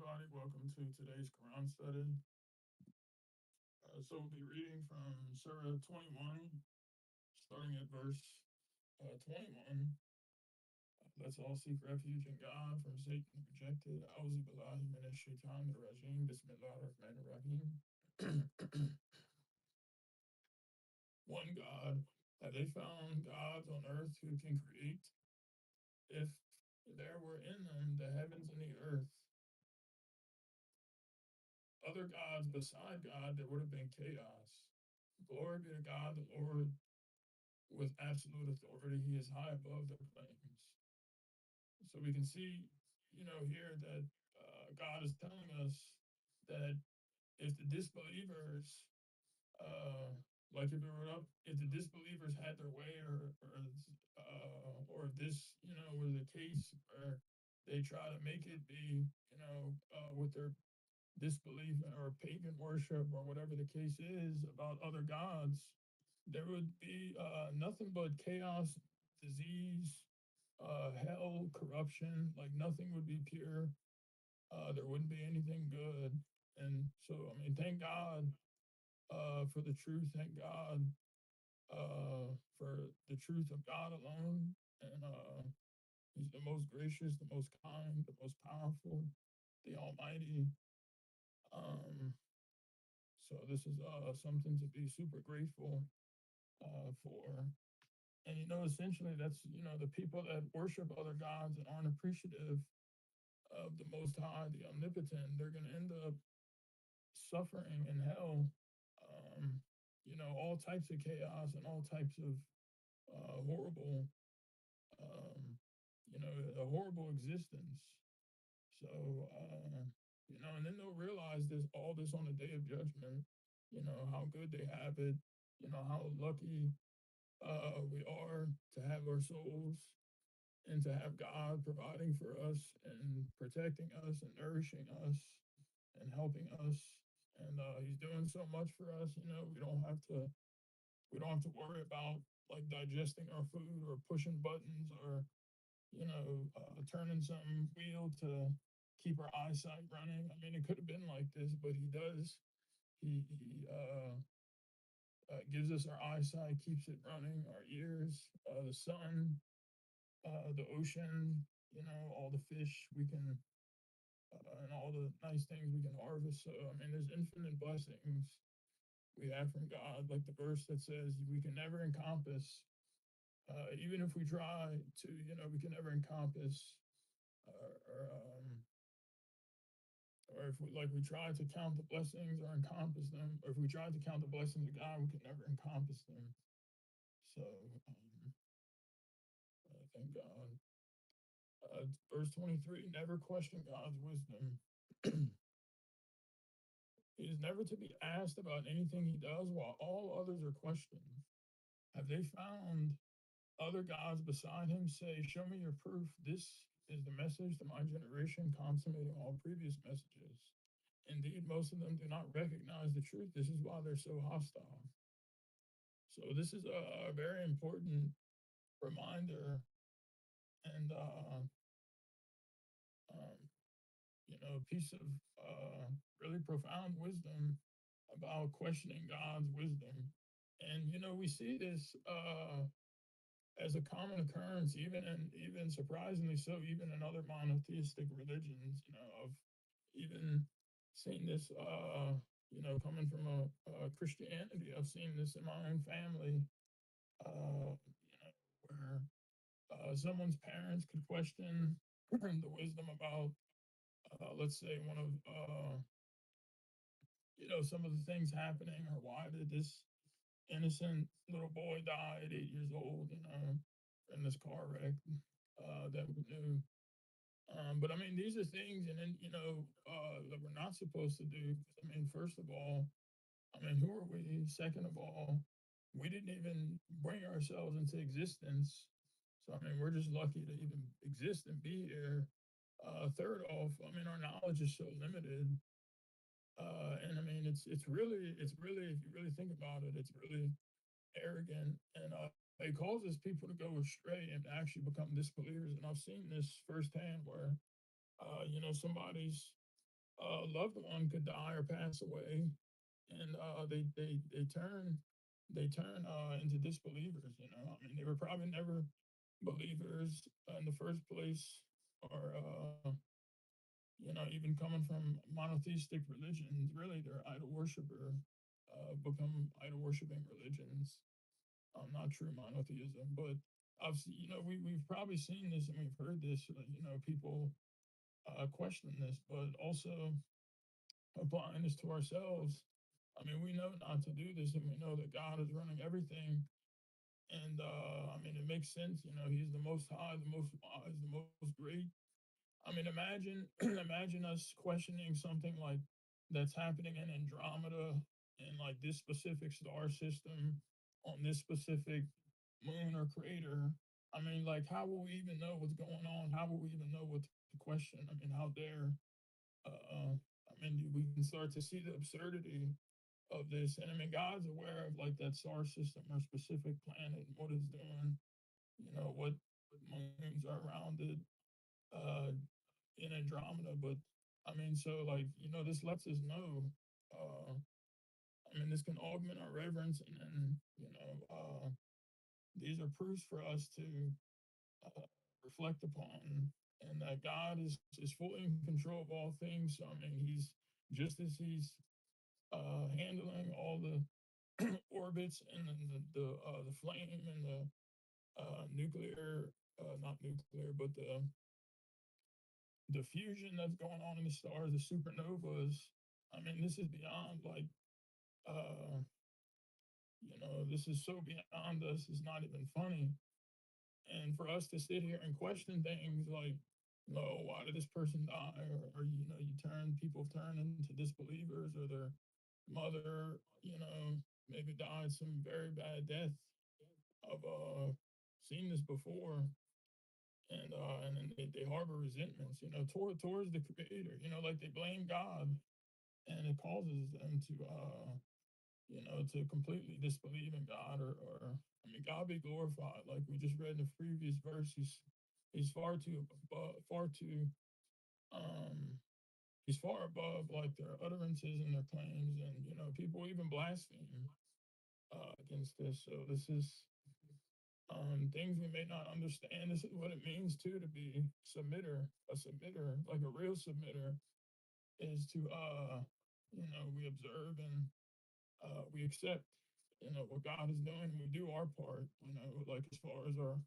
everybody. Welcome to today's Quran study. So we'll be reading from Surah 21, starting at verse 21. Let's all seek refuge in God from Satan the rejected. Auzu billahi minash shaitanir rajim. Bismillahir rahmanir rahim. One God. Have they found gods on earth who can create? If there were in them the heavens and the earth, other gods beside God, there would have been chaos. Glory be to God, the Lord, with absolute authority. He is high above the flames. So we can see, here that God is telling us that if the disbelievers, uh, like if the disbelievers had their way, or if this, was the case where they try to make it be, with their disbelief or pagan worship or whatever the case is about other gods, there would be nothing but chaos, disease, hell, corruption. Like nothing would be pure. There wouldn't be anything good. And so, I mean, thank God for the truth. Thank God for the truth of God alone. And He's the most gracious, the most kind, the most powerful, the Almighty. Um, so this is something to be super grateful for. And essentially, that's the people that worship other gods and aren't appreciative of the Most High, the Omnipotent. They're going to end up suffering in hell. Um, all types of chaos and all types of horrible, um, a horrible existence. So, and then they'll realize all this on the day of judgment. How good they have it. How lucky we are to have our souls and to have God providing for us and protecting us and nourishing us and helping us. And He's doing so much for us. We don't have to worry about like digesting our food or pushing buttons or turning some wheel to keep our eyesight running. I mean, it could have been like this, but He does. He gives us our eyesight, keeps it running, our ears, the sun, the ocean, all the fish we can, and all the nice things we can harvest. So, I mean, there's infinite blessings we have from God, like the verse that says we can never encompass, even if we try to, we can never encompass, uh, or, um, or if we try to count the blessings or encompass them, or if we try to count the blessings of God, we can never encompass them. So, thank God. Verse 23, never question God's wisdom. He is never to be asked about anything he does while all others are questioned. Have they found other gods beside him? Say, show me your proof. This is the message to my generation, consummating all previous messages. Indeed, most of them do not recognize the truth. This is why they're so hostile. So, this is a very important reminder and um, a piece of really profound wisdom about questioning God's wisdom. And we see this as a common occurrence, even surprisingly so, even in other monotheistic religions. Of even seeing this, coming from a Christianity. I've seen this in my own family, where someone's parents could question the wisdom about, let's say, one of some of the things happening, or why did this innocent little boy die at 8 years old, in this car wreck that we knew. But I mean, these are things, and then that we're not supposed to do. I mean, first of all, I mean, who are we? Second of all, we didn't even bring ourselves into existence. So I mean, we're just lucky to even exist and be here. Third off, I mean, our knowledge is so limited. And I mean, it's really, if you really think about it, it's really arrogant, and it causes people to go astray and actually become disbelievers. And I've seen this firsthand, where somebody's a loved one could die or pass away, and they turn into disbelievers. I mean, they were probably never believers in the first place, or even coming from monotheistic religions. Really, they're idol worshiper, become idol worshiping religions. Not true monotheism, but we've probably seen this and we've heard this. People question this, but also applying this to ourselves. I mean, we know not to do this, and we know that God is running everything. And I mean, it makes sense. He's the most high, the most wise, the most great. I mean, imagine imagine us questioning something like that's happening in Andromeda in like this specific star system on this specific moon or crater. I mean, like, how will we even know what's going on? How will we even know what to question? I mean, how dare I mean, we can start to see the absurdity of this. And I mean, God's aware of like that star system or specific planet and what it's doing, what moons are around it uh, in Andromeda. But I mean, so like, this lets us know. Uh, I mean, this can augment our reverence, and then, these are proofs for us to uh, reflect upon, and that God is fully in control of all things. So I mean, He's just as He's handling all the orbits and then the flame and the nuclear, not nuclear, but the fusion that's going on in the stars, the supernovas. I mean, this is beyond like uh, this is so beyond us. It's not even funny. And for us to sit here and question things like, no, why did this person die? Or people turn into disbelievers, or their mother, maybe died some very bad death. I've seen this before, and then they harbor resentments, towards the creator, like they blame God, and it causes them to completely disbelieve in God, or I mean, God be glorified. Like we just read in the previous verse, he's far too above, far too um he's far above like their utterances and their claims, and people even blaspheme against this. So this is things we may not understand. This is what it means too to be a submitter, like a real submitter, is to we observe and we accept, what God is doing. We do our part, like as far as our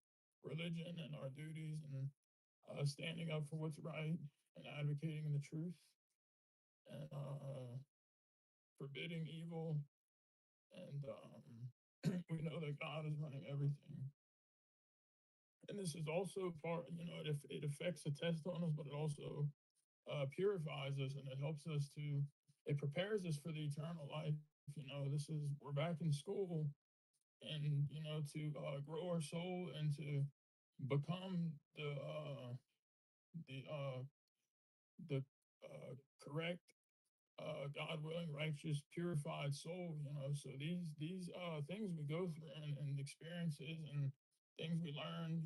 religion and our duties, and standing up for what's right and advocating the truth, and forbidding evil. And we know that God is running everything. And this is also part, it affects the test on us, but it also purifies us, and it helps us to, it prepares us for the eternal life. We're back in school, and to grow our soul and to become the the correct, God willing, righteous, purified soul. So these things we go through, and experiences and things we learn,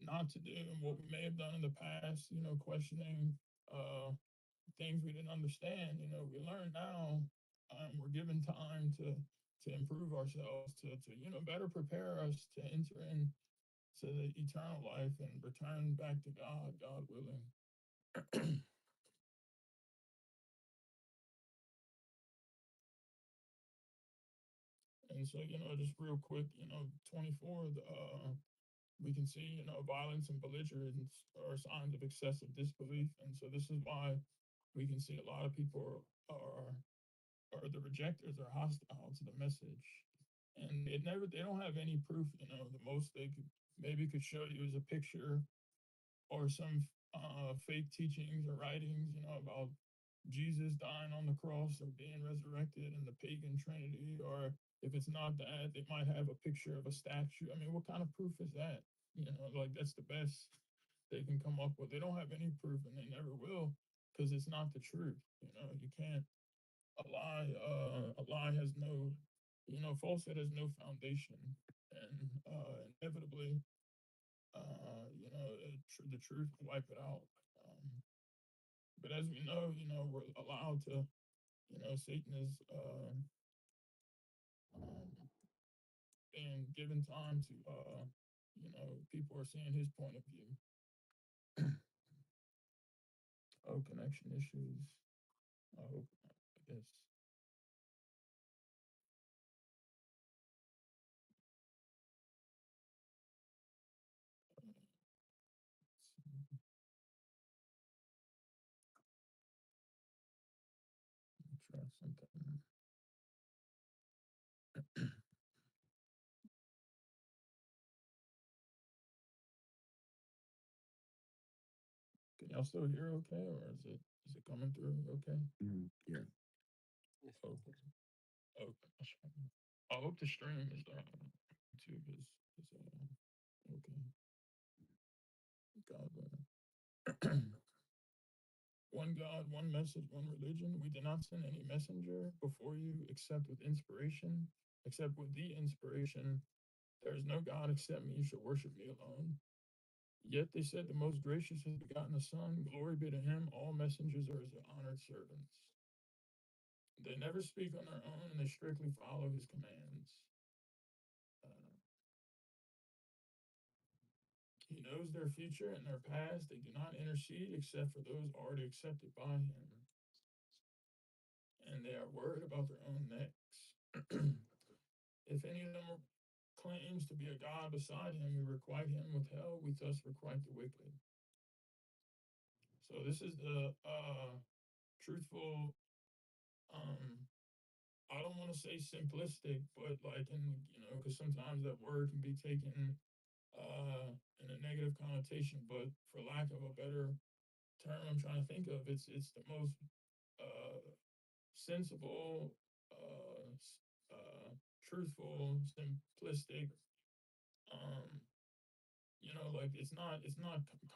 not to do, and what we may have done in the past, questioning uh, things we didn't understand. We learn now. We're given time to improve ourselves, to better prepare us to enter in to the eternal life and return back to God, God willing. And so, just real quick, 24, we can see, violence and belligerence are signs of excessive disbelief. And so this is why we can see a lot of people or the rejectors are hostile to the message. And they don't have any proof. The most they could show you is a picture or some fake teachings or writings, about Jesus dying on the cross or being resurrected and the pagan trinity. Or if it's not that, they might have a picture of a statue. I mean, what kind of proof is that? Like that's the best they can come up with. They don't have any proof, and they never will, because it's not the truth. You can't, a lie has no, falsehood has no foundation, and inevitably, the truth will wipe it out. But as we know, we're allowed to, Satan is um, being given time to, people are seeing his point of view. Oh, connection issues. I hope, I guess. Try something. Can y'all still hear okay, or is it coming through okay? Yeah. Yes. Okay. Okay. That's fine. I hope the stream is YouTube is okay. God, one God, one message, one religion. We did not send any messenger before you except with inspiration, except with the inspiration. There is no God except me. You should worship me alone. Yet they said the most gracious has begotten a son. Glory be to him. All messengers are his honored servants. They never speak on their own, and they strictly follow his commands. Uh, he knows their future and their past. They do not intercede except for those already accepted by him, and they are worried about their own necks. If any of them claims to be a god beside him, we requite him with hell. We thus requite the wicked. So this is the truthful. I don't want to say simplistic, but like because sometimes that word can be taken in a negative connotation. But for lack of a better term, I'm trying to think of, it's the most uh, sensible, truthful, simplistic. Um, like it's not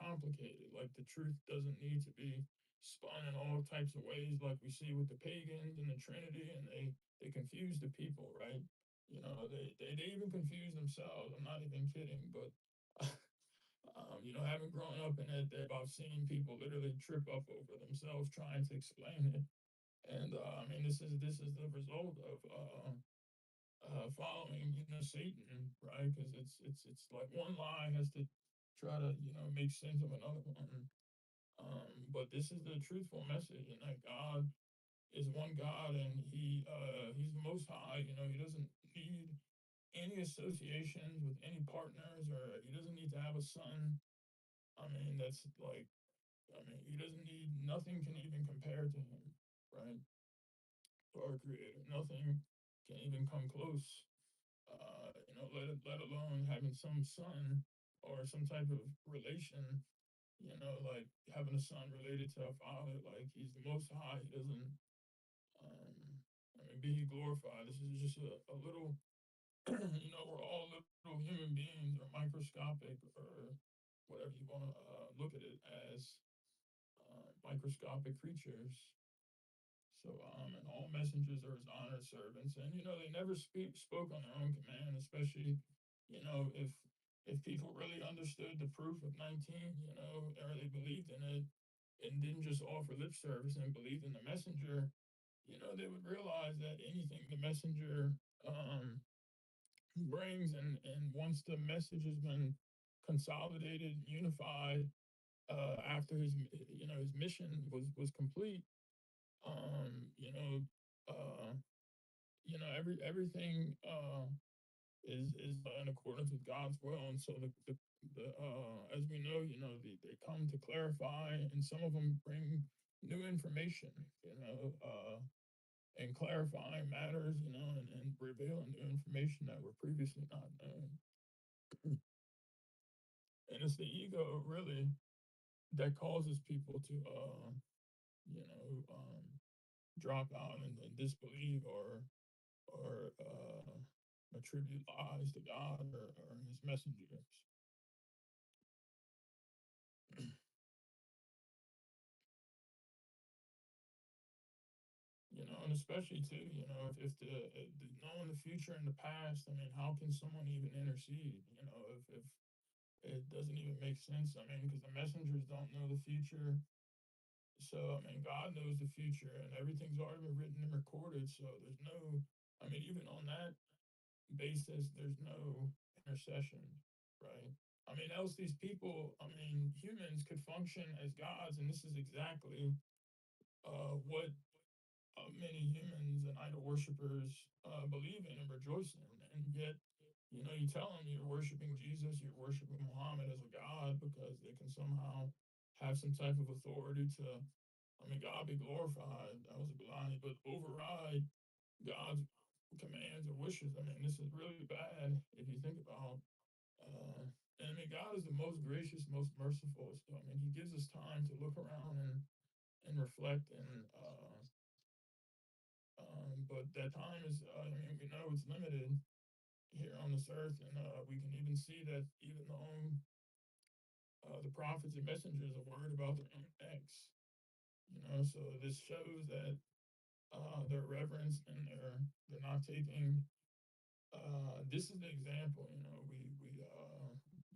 complicated. Like the truth doesn't need to be spun in all types of ways, like we see with the pagans and the Trinity, and they confuse the people, right? They even confuse themselves. I'm not even kidding, but having grown up in it, I've seen people literally trip up over themselves trying to explain it. And I mean, this is the result of following, Satan, right? Because it's like one lie has to try to, make sense of another one. But this is the truthful message, and that God is one God, and He's the Most High. He doesn't need any associations with any partners, or He doesn't need to have a son. I mean, that's like, He doesn't need nothing can even compare to Him, right? To our Creator, nothing can even come close. Let alone having some son or some type of relation, like having a son related to a father, like he's the most high. He doesn't, um, be glorified. This is just a little, we're all little human beings or microscopic or whatever you want to look at it as, microscopic creatures. So, and all messengers are his honored servants, and they never spoke on their own command, especially, if people really understood the proof of 19, or they believed in it, and didn't just offer lip service and believed in the messenger, they would realize that anything the messenger brings, and once the message has been consolidated, unified, after his mission was complete, um, you know, uh, everything is in accordance with God's will, and so the as we know, they come to clarify, and some of them bring new information, and clarifying matters, and revealing new information that were previously not known. And it's the ego really that causes people to you know drop out and disbelieve, or attribute lies to God, or his messengers. And especially too, if knowing the future and the past, I mean, how can someone even intercede? If it doesn't even make sense. I mean, because the messengers don't know the future, So, I mean, God knows the future and everything's already been written and recorded. So there's no, I mean, even on that basis, there's no intercession, right? I mean, else these people, I mean, humans could function as gods, and this is exactly what many humans and idol worshippers believe in and rejoice in. And yet, you know, you tell them you're worshiping Jesus, you're worshiping Muhammad as a god because they can somehow have some type of authority to, I mean, God be glorified. That was a blind, but override God's commands or wishes. I mean, this is really bad if you think about. Uh, and I mean, God is the most gracious, most merciful. So I mean, He gives us time to look around and reflect and but that time is, I mean, we know it's limited here on this earth, and we can even see that even though the prophets and messengers are worried about their own necks, you know, so this shows that their reverence and they're not taking. This is the example, you know,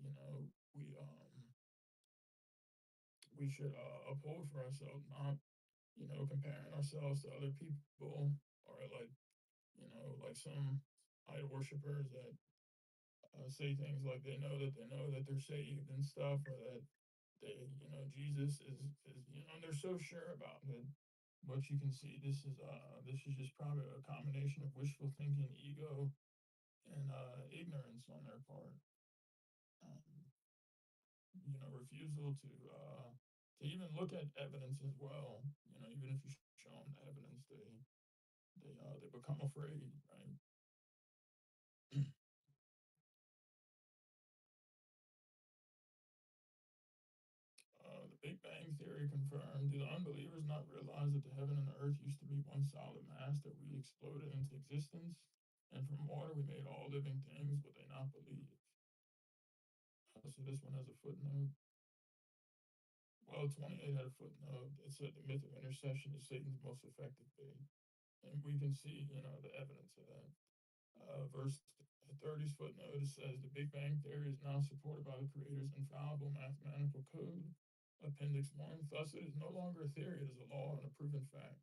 you know, we should uphold for ourselves, not you know, comparing ourselves to other people or like you know, like some idol worshippers that say things like they know that they're saved and stuff, or that they, you know, Jesus is you know, and they're so sure about it. But you can see this is just probably a combination of wishful thinking, ego, and ignorance on their part. Um, you know, refusal to even look at evidence as well. You know, even if you show them the evidence, they become afraid, right? The Big Bang Theory confirmed. Do the unbelievers not realize that the heaven and the earth used to be one solid mass that we exploded into existence? And from water we made all living things, but they not believe. So this one has a footnote. Well, 28 had a footnote. It said the myth of intercession is Satan's most effective bait. And we can see, you know, the evidence of that. Verse 30's footnote, it says the Big Bang Theory is now supported by the creator's infallible mathematical code, Appendix 1. Thus, it is no longer a theory, it is a law and a proven fact.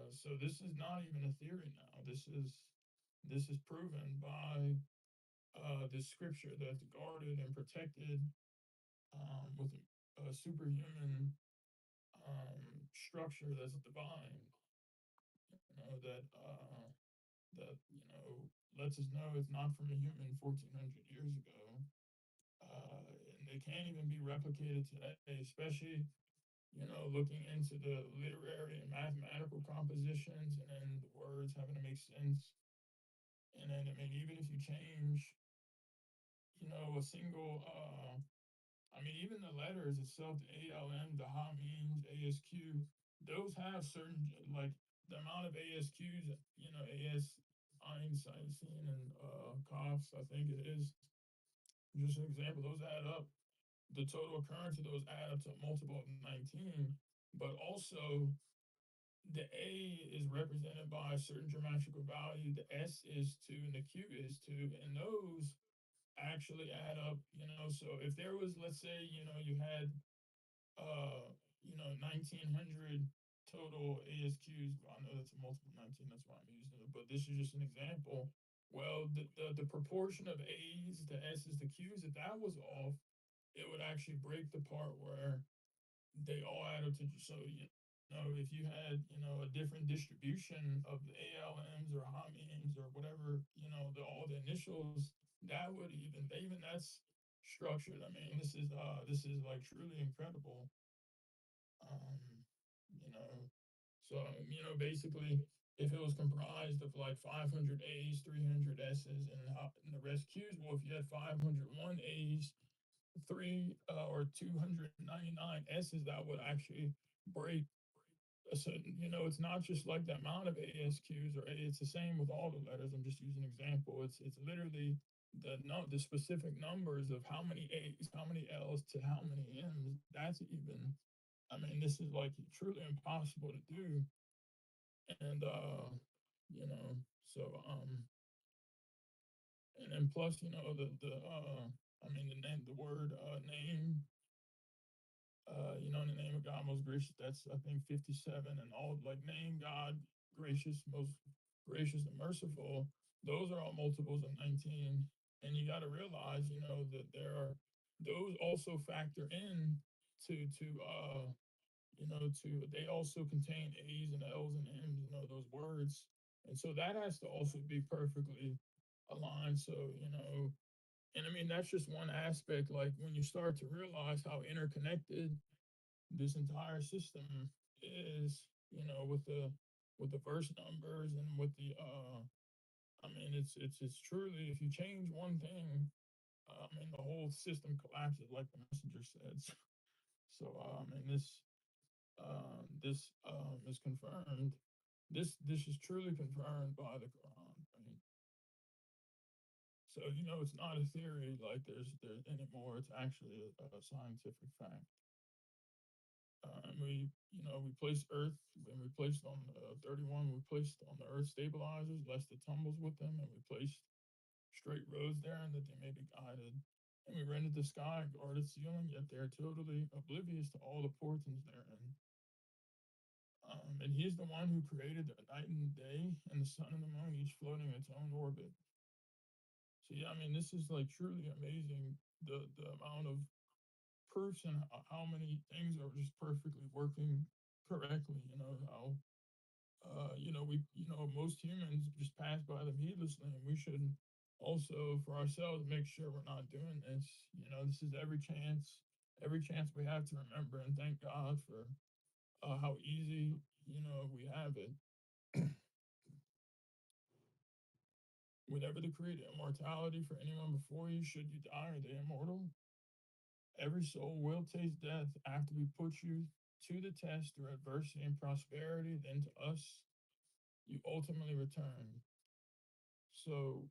So this is not even a theory now. This is proven by this scripture that's guarded and protected with a superhuman structure that's divine. You know that you know lets us know it's not from a human 1400 years ago, and they can't even be replicated today, especially you know looking into the literary and mathematical compositions, and then the words having to make sense. And then I mean, even if you change, you know, a single, I mean, even the letters itself, the ALM, the Ha means, ASQ, those have certain like the amount of ASQs, you know, AS Einstein and coughs, I think it is. Just an example, those add up. The total occurrence of those add up to a multiple of 19. But also, the A is represented by a certain geometrical value, the S is 2, and the Q is 2. And those actually add up, you know. So if there was, let's say, you know, you had, you know, 1900 total ASQs, well, I know that's a multiple 19, that's why I'm using it, but this is just an example. Well, the proportion of A's to S's to Q's, if that was off, it would actually break the part where they all add up to, so you know, if you had, you know, a different distribution of the ALMs or HOMIMs or whatever, you know, all the initials, that would even that's structured. I mean, this is like truly incredible. Um, you know, so you know, basically, if it was comprised of like 500 A's, 300 S's, and the rest Q's, well, if you had 501 A's, three or 299 S's, that would actually break a certain, you know, it's not just like the amount of ASQs or it's the same with all the letters. I'm just using an example. It's literally the no, the specific numbers of how many A's, how many L's to how many M's. That's even, I mean, this is like truly impossible to do. And you know, so and then plus, you know, I mean the name, the word name, you know, in the name God most gracious. That's I think 57, and all like name God gracious, most gracious and merciful. Those are all multiples of 19, and you got to realize, that there are those also factor in to to they also contain A's and L's and M's, those words. And so that has to also be perfectly aligned. So, and I mean, that's just one aspect. Like when you start to realize how interconnected this entire system is, with the verse numbers and with the I mean, it's truly, if you change one thing, I mean, the whole system collapses, like the messenger said. So, and this is confirmed. This is truly confirmed by the Quran. Right? So it's not a theory like there's anymore. It's actually a scientific fact. And we placed Earth when we placed on 31. We placed on the Earth stabilizers, lest it tumbles with them, and we placed straight roads there, and that they may be guided. And we rendered the sky a guarded ceiling, yet they are totally oblivious to all the portents therein. And he's the one who created the night and day and the sun and the moon, each floating in its own orbit. So yeah, I mean, this is like truly amazing. The amount of proofs and how many things are just perfectly working correctly. How we most humans just pass by them heedlessly, and we should also for ourselves make sure we're not doing this. This is every chance we have to remember and thank God for how easy we have it. We never decreed immortality for anyone before you. Should you die, are they immortal? Every soul will taste death after we put you to the test through adversity and prosperity. Then to us, you ultimately return. So,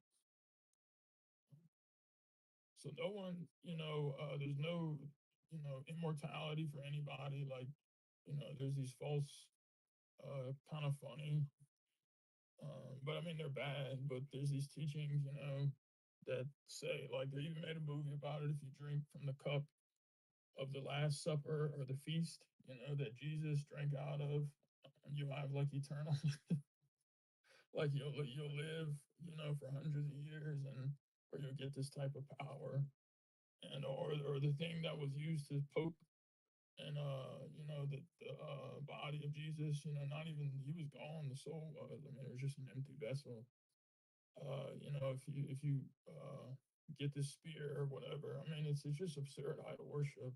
so no one, there's no, immortality for anybody. Like, there's these false, kind of funny, but I mean they're bad. But there's these teachings, that say like they even made a movie about it. If you drink from the cup of the Last Supper or the feast, that Jesus drank out of, you have like eternal, like you'll live, for hundreds of years, and or you'll get this type of power, and or the thing that was used to poke and the body of Jesus, not even he was gone, the soul was. I mean, it was just an empty vessel. If you get this spear or whatever, I mean, it's just absurd idol worship.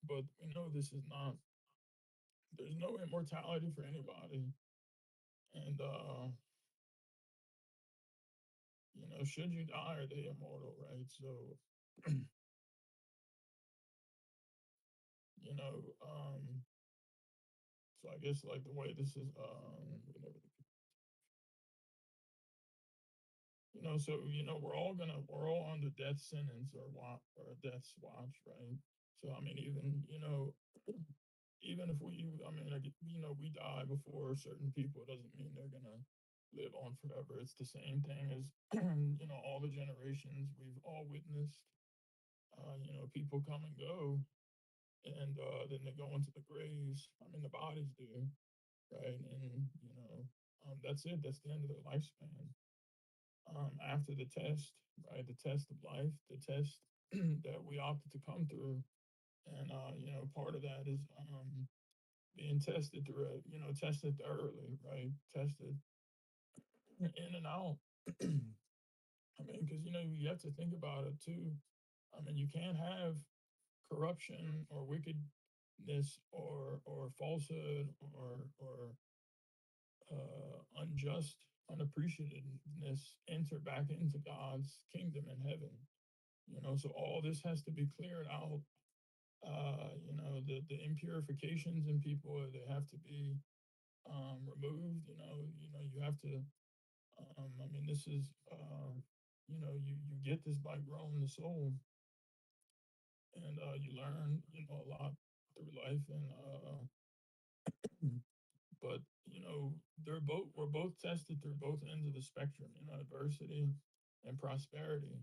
But we know this is not. There's no immortality for anybody, and should you die, are they immortal, right? So, you know, um, so I guess like the way this is, so we're all under death sentence or death's watch, right? So I mean, even if I mean, like, we die before certain people, it doesn't mean they're gonna live on forever. It's the same thing as all the generations we've all witnessed. People come and go, and then they go into the graves. I mean, the bodies do, right? And that's it. That's the end of their lifespan. After the test, right? The test of life, the test that we opted to come through, and part of that is being tested through, tested thoroughly, right? Tested in and out. I mean, because you have to think about it too. I mean, you can't have corruption or wickedness or falsehood or unjust unappreciativeness enter back into God's kingdom in heaven. So all this has to be cleared out. The impurifications in people, they have to be removed. You have to. I mean, this is. You get this by growing the soul, and you learn a lot through life, and but we're both tested through both ends of the spectrum, adversity and prosperity.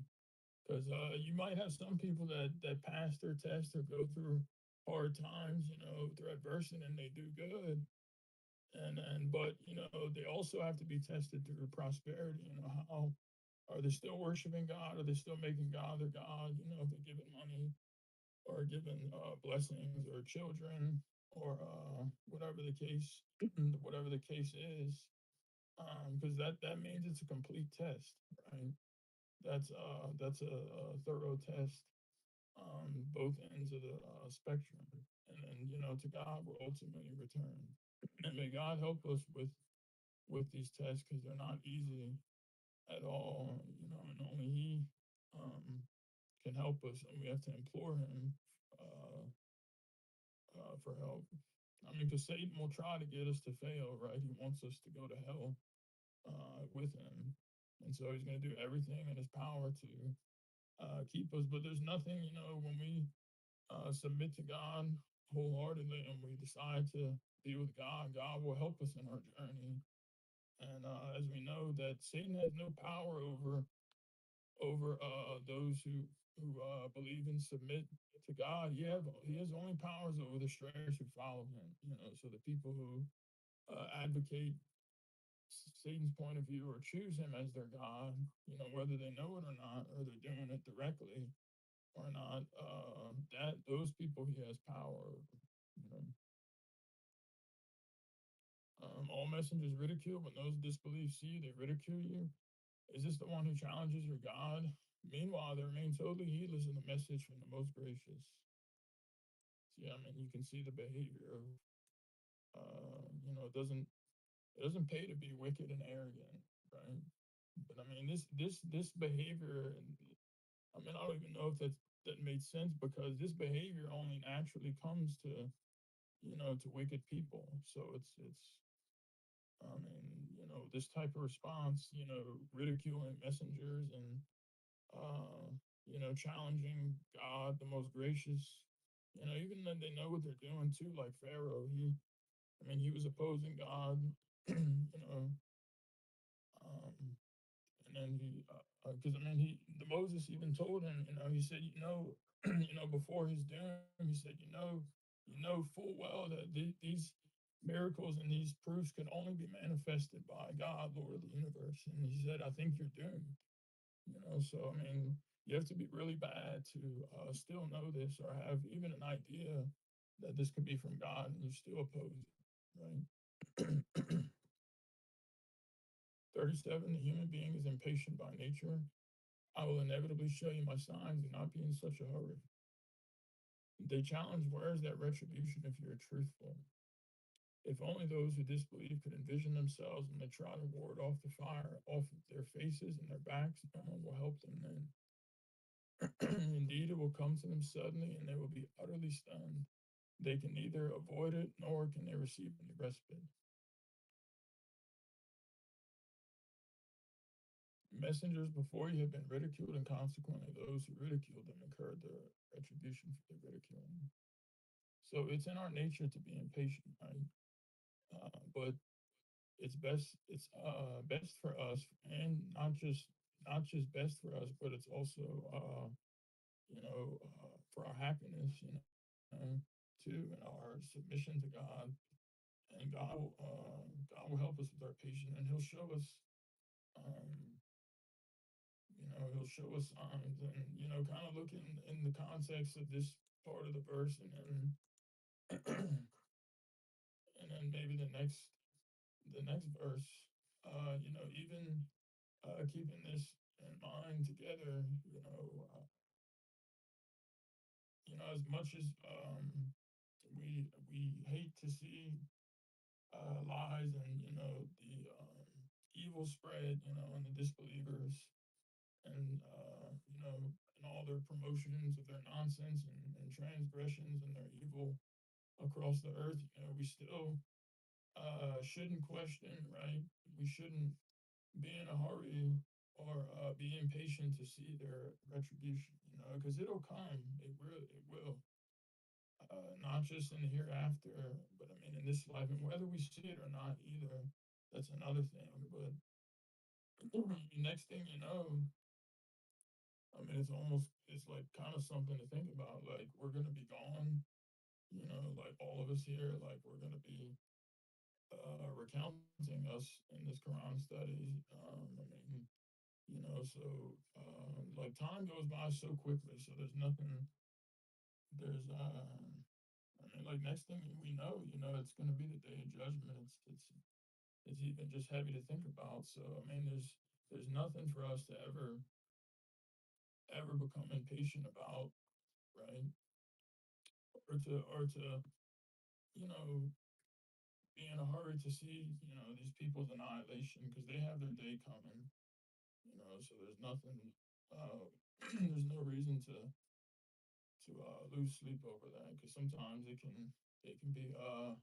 Because you might have some people that pass their test or go through hard times, through adversity, and they do good. But they also have to be tested through prosperity. How are they still worshiping God? Are they still making God their God? If they're giving money or giving blessings or children or whatever the case, whatever the case is, because that means it's a complete test, right? That's a thorough test on both ends of the spectrum, and then to God will ultimately return. And may God help us with these tests because they're not easy at all, and only He um, can help us, and we have to implore Him uh, for help. I mean, because Satan will try to get us to fail, right? He wants us to go to hell with him, and so he's going to do everything in his power to keep us. But there's nothing, when we submit to God wholeheartedly and we decide to be with God, God will help us in our journey. And as we know, that Satan has no power over those who believe and submit to God. He has only powers over the strayers who follow him. So the people who advocate Satan's point of view or choose him as their God, whether they know it or not, or they're doing it directly or not, that those people he has power over. You know, all messengers ridicule, when those disbelieve see you, they ridicule you. Is this the one who challenges your God? Meanwhile, they remain totally heedless of the message from the most gracious. See, I mean, you can see the behavior of, it doesn't pay to be wicked and arrogant, right? But I mean, this behavior, and I mean, I don't even know if that made sense because this behavior only naturally comes to wicked people. So it's I mean, this type of response, ridiculing messengers and uh, challenging God, the most gracious. Even then they know what they're doing too, like Pharaoh. He was opposing God, um, and then because the Moses even told him, he said, before his doom, he said, full well that these miracles and these proofs can only be manifested by God, Lord of the universe. And he said, I think you're doomed. So you have to be really bad to still know this or have even an idea that this could be from God, and you still oppose it, right? 37, the human being is impatient by nature. I will inevitably show you my signs. Do not be in such a hurry. They challenge, where is that retribution if you're truthful? If only those who disbelieve could envision themselves when they try to ward off the fire off of their faces and their backs, no one will help them then. Indeed, it will come to them suddenly and they will be utterly stunned. They can neither avoid it nor can they receive any respite. Messengers before you have been ridiculed, and consequently, those who ridiculed them incurred the retribution for their ridiculing. So it's in our nature to be impatient, right? But it's best for us, and not just best for us, but it's also for our happiness, too, and our submission to God. And God will help us with our patience, and um, He'll show us signs, and kind of look in the context of this part of the verse, and then and then maybe the next verse, even keeping this in mind together, as much as we hate to see lies and the evil spread, and the disbelievers, and and all their promotions of their nonsense and transgressions and their evil across the earth, we still shouldn't question, right? We shouldn't be in a hurry or be impatient to see their retribution, because it'll come. It will. Not just in the hereafter, but in this life, and whether we see it or not, either. That's another thing. But next thing you know, it's like kind of something to think about. Like, we're gonna be gone, like all of us here, like we're going to be recounting us in this Quran study. I mean, so like time goes by so quickly. So there's nothing. There's I mean, like next thing we know, it's going to be the day of judgment. It's even just heavy to think about. So I mean, there's nothing for us to ever become impatient about, right? Or to you know be in a hurry to see these people's annihilation because they have their day coming. So there's nothing. There's no reason to lose sleep over that because sometimes it can be um,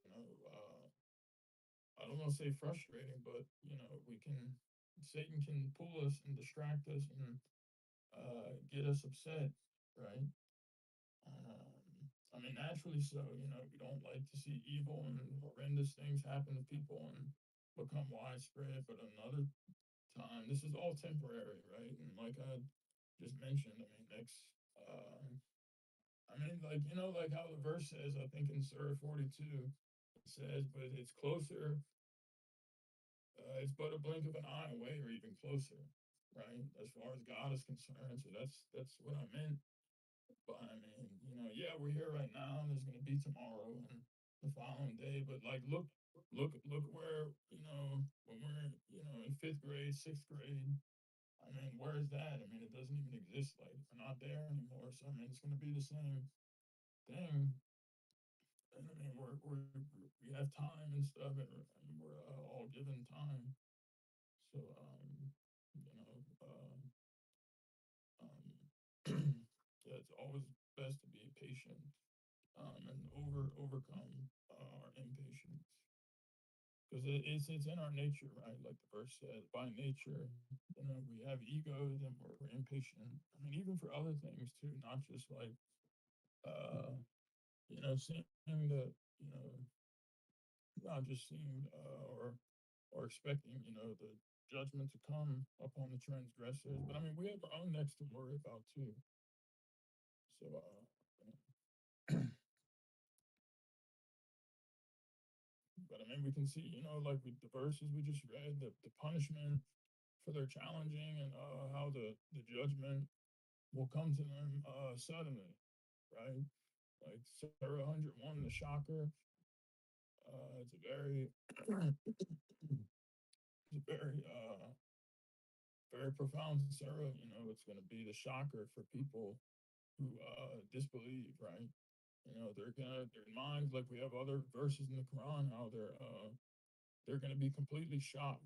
you know I don't want to say frustrating, but we can Satan can pull us and distract us and get us upset, right? I mean, naturally so. We don't like to see evil and horrendous things happen to people and become widespread. But another time, this is all temporary, right? And like I just mentioned, I mean, I mean, like like how the verse says, I think in Surah 42, it says, but it's closer. It's but a blink of an eye away, or even closer, right? As far as God is concerned. So that's what I meant. But I mean, yeah, we're here right now, and there's going to be tomorrow and the following day. But like, look where when we're in fifth grade, sixth grade. I mean, where is that? I mean, it doesn't even exist. Like, we're not there anymore. So I mean, it's going to be the same thing. And I mean, we have time and stuff, and we're all given time. So you know, yeah, it's always best to be patient and overcome our impatience because it's in our nature, right? Like the verse says, by nature, we have egos and we're impatient. I mean, even for other things too, not just like uh, seeing the you know not just seeing or expecting the judgment to come upon the transgressors, but I mean we have our own necks to worry about too. So but I mean we can see like with the verses we just read, the punishment for their challenging and how the judgment will come to them suddenly, right? Like Surah 101, the shocker. It's a very it's a very profound surah. It's going to be the shocker for people who disbelieve, right? They're gonna their minds, like we have other verses in the Quran, how they're gonna be completely shocked.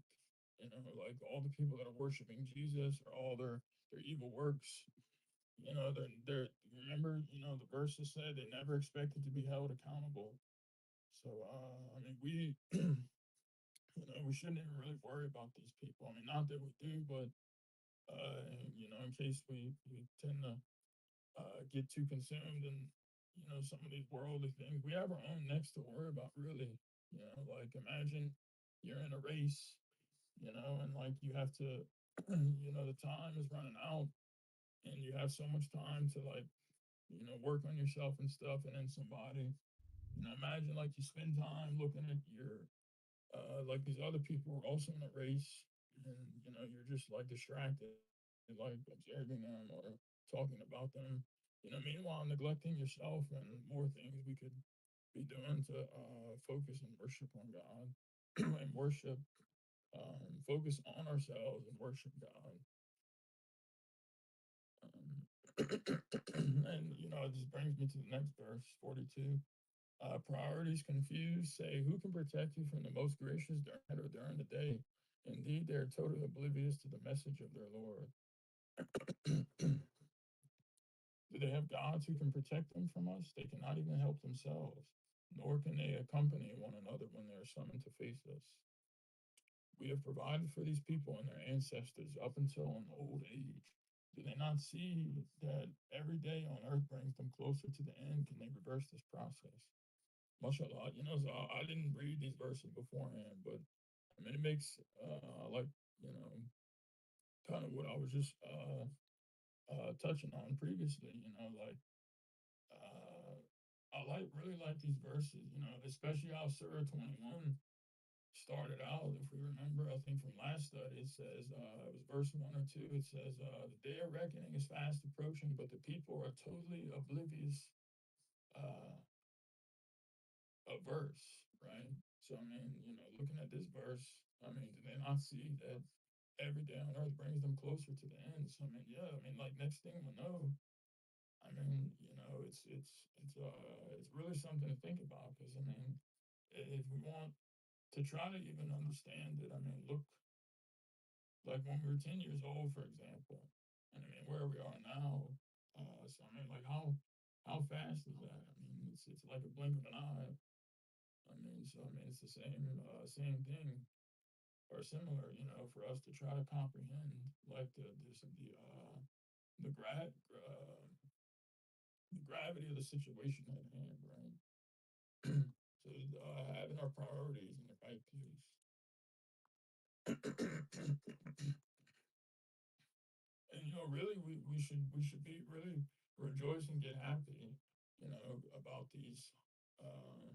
Like all the people that are worshiping Jesus or all their evil works. They're remember, the verses said they never expected to be held accountable. So I mean, we shouldn't even really worry about these people. I mean, not that we do, but in case we tend to get too consumed in some of these worldly things. We have our own necks to worry about, really. Like imagine you're in a race, and like you have to, the time is running out, and you have so much time to like, work on yourself and stuff, and then somebody, imagine like you spend time looking at your like these other people are also in a race, and you're just like distracted, like observing them or talking about them. Meanwhile neglecting yourself and more things we could be doing to focus and worship on God and worship, focus on ourselves and worship God. And this brings me to the next verse, 42. Priorities confused, say, who can protect you from the most gracious during the night or during the day? Indeed, they are totally oblivious to the message of their Lord. Do they have gods who can protect them from us? They cannot even help themselves, nor can they accompany one another when they are summoned to face us. We have provided for these people and their ancestors up until an old age. Do they not see that every day on earth brings them closer to the end? Can they reverse this process? Mashallah, so I didn't read these verses beforehand, but I mean, it makes like, you know, kind of what I was just touching on previously, like really like these verses, especially how Surah 21 started out. If we remember, I think from last study, it says, it was verse 1 or 2, it says, the day of reckoning is fast approaching, but the people are totally oblivious, uh, verse, right? So, I mean, looking at this verse, I mean, do they not see that every day on earth brings them closer to the end? So, I mean, yeah, I mean, like next thing we know, I mean, it's really something to think about because, I mean, if we want to try to even understand it, I mean, look, like when we were 10 years old, for example, and I mean, where we are now. So, I mean, like how fast is that? I mean, it's like a blink of an eye. I mean, so I mean, it's the same thing or similar, for us to try to comprehend like the the gravity of the situation at hand, right? So having our priorities in the right place, and really, we should be really rejoice and get happy, about these. Uh,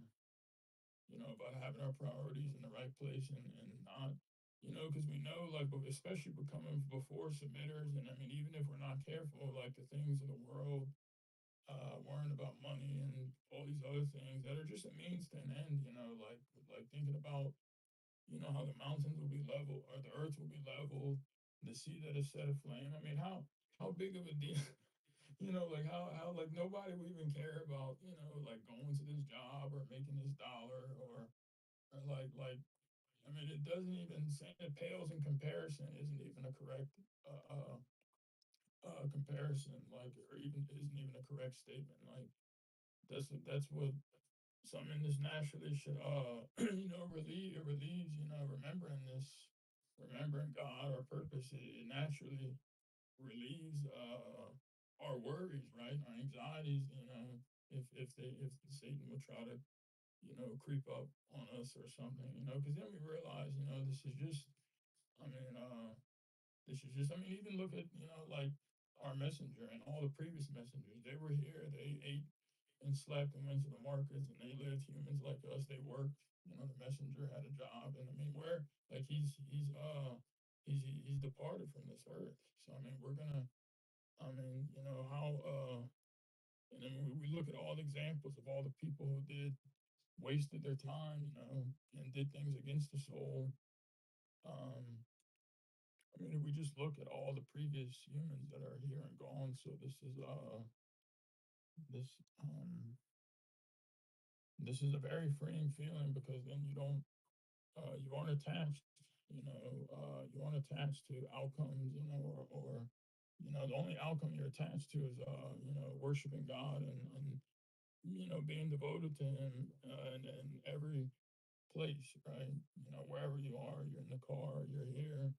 about having our priorities in the right place and not, because we know, like, especially becoming before submitters, and I mean, even if we're not careful, like the things of the world, worrying about money and all these other things that are just a means to an end, like thinking about, how the mountains will be leveled or the earth will be leveled, the sea that is set aflame. I mean, how big of a deal, like how like nobody would even care about, like going to this job or making this dollar or I mean, it doesn't even say it pales in comparison. Isn't even a correct uh, uh, comparison, like, or even isn't even a correct statement. Like that's what something this naturally should relieve. It relieves, remembering this, remembering God, our purpose. It naturally relieves our worries, right? Our anxieties. If Satan would try to creep up on us or something, because then we realize, I mean, I mean, even look at, like our messenger and all the previous messengers. They were here, they ate and slept and went to the markets and they lived humans like us. They worked, the messenger had a job. And I mean, where, like, he's departed from this earth. So, I mean, I mean, and then we look at all the examples of all the people who wasted their time, and did things against the soul. Um, I mean, if we just look at all the previous humans that are here and gone, so this um this is a very freeing feeling because then you aren't attached, you aren't attached to outcomes, or the only outcome you're attached to is worshiping God and being devoted to Him in every place, right? Wherever you are, you're in the car, you're here,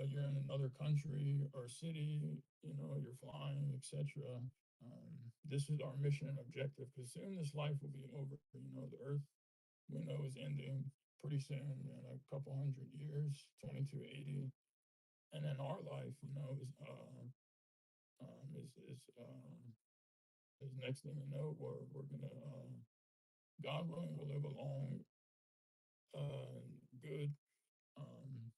you're in another country or city, you're flying, etc. This is our mission and objective because soon this life will be over. The earth we know is ending pretty soon in a couple hundred years, 2280. And then our life, is next thing you know, we're gonna, God willing, we'll live a long, good, um,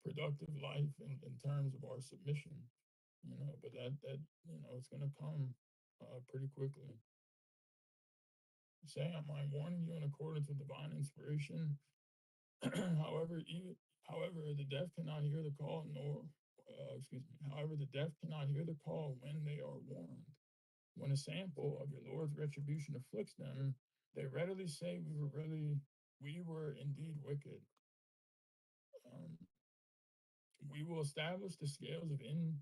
productive life in terms of our submission, but that it's going to come pretty quickly. Saying, I'm warning you in accordance with divine inspiration. however even however the deaf cannot hear the call, nor excuse me, however the deaf cannot hear the call when they are warned. When a sample of your Lord's retribution afflicts them, they readily say, we were indeed wicked. um, we will establish the scales of in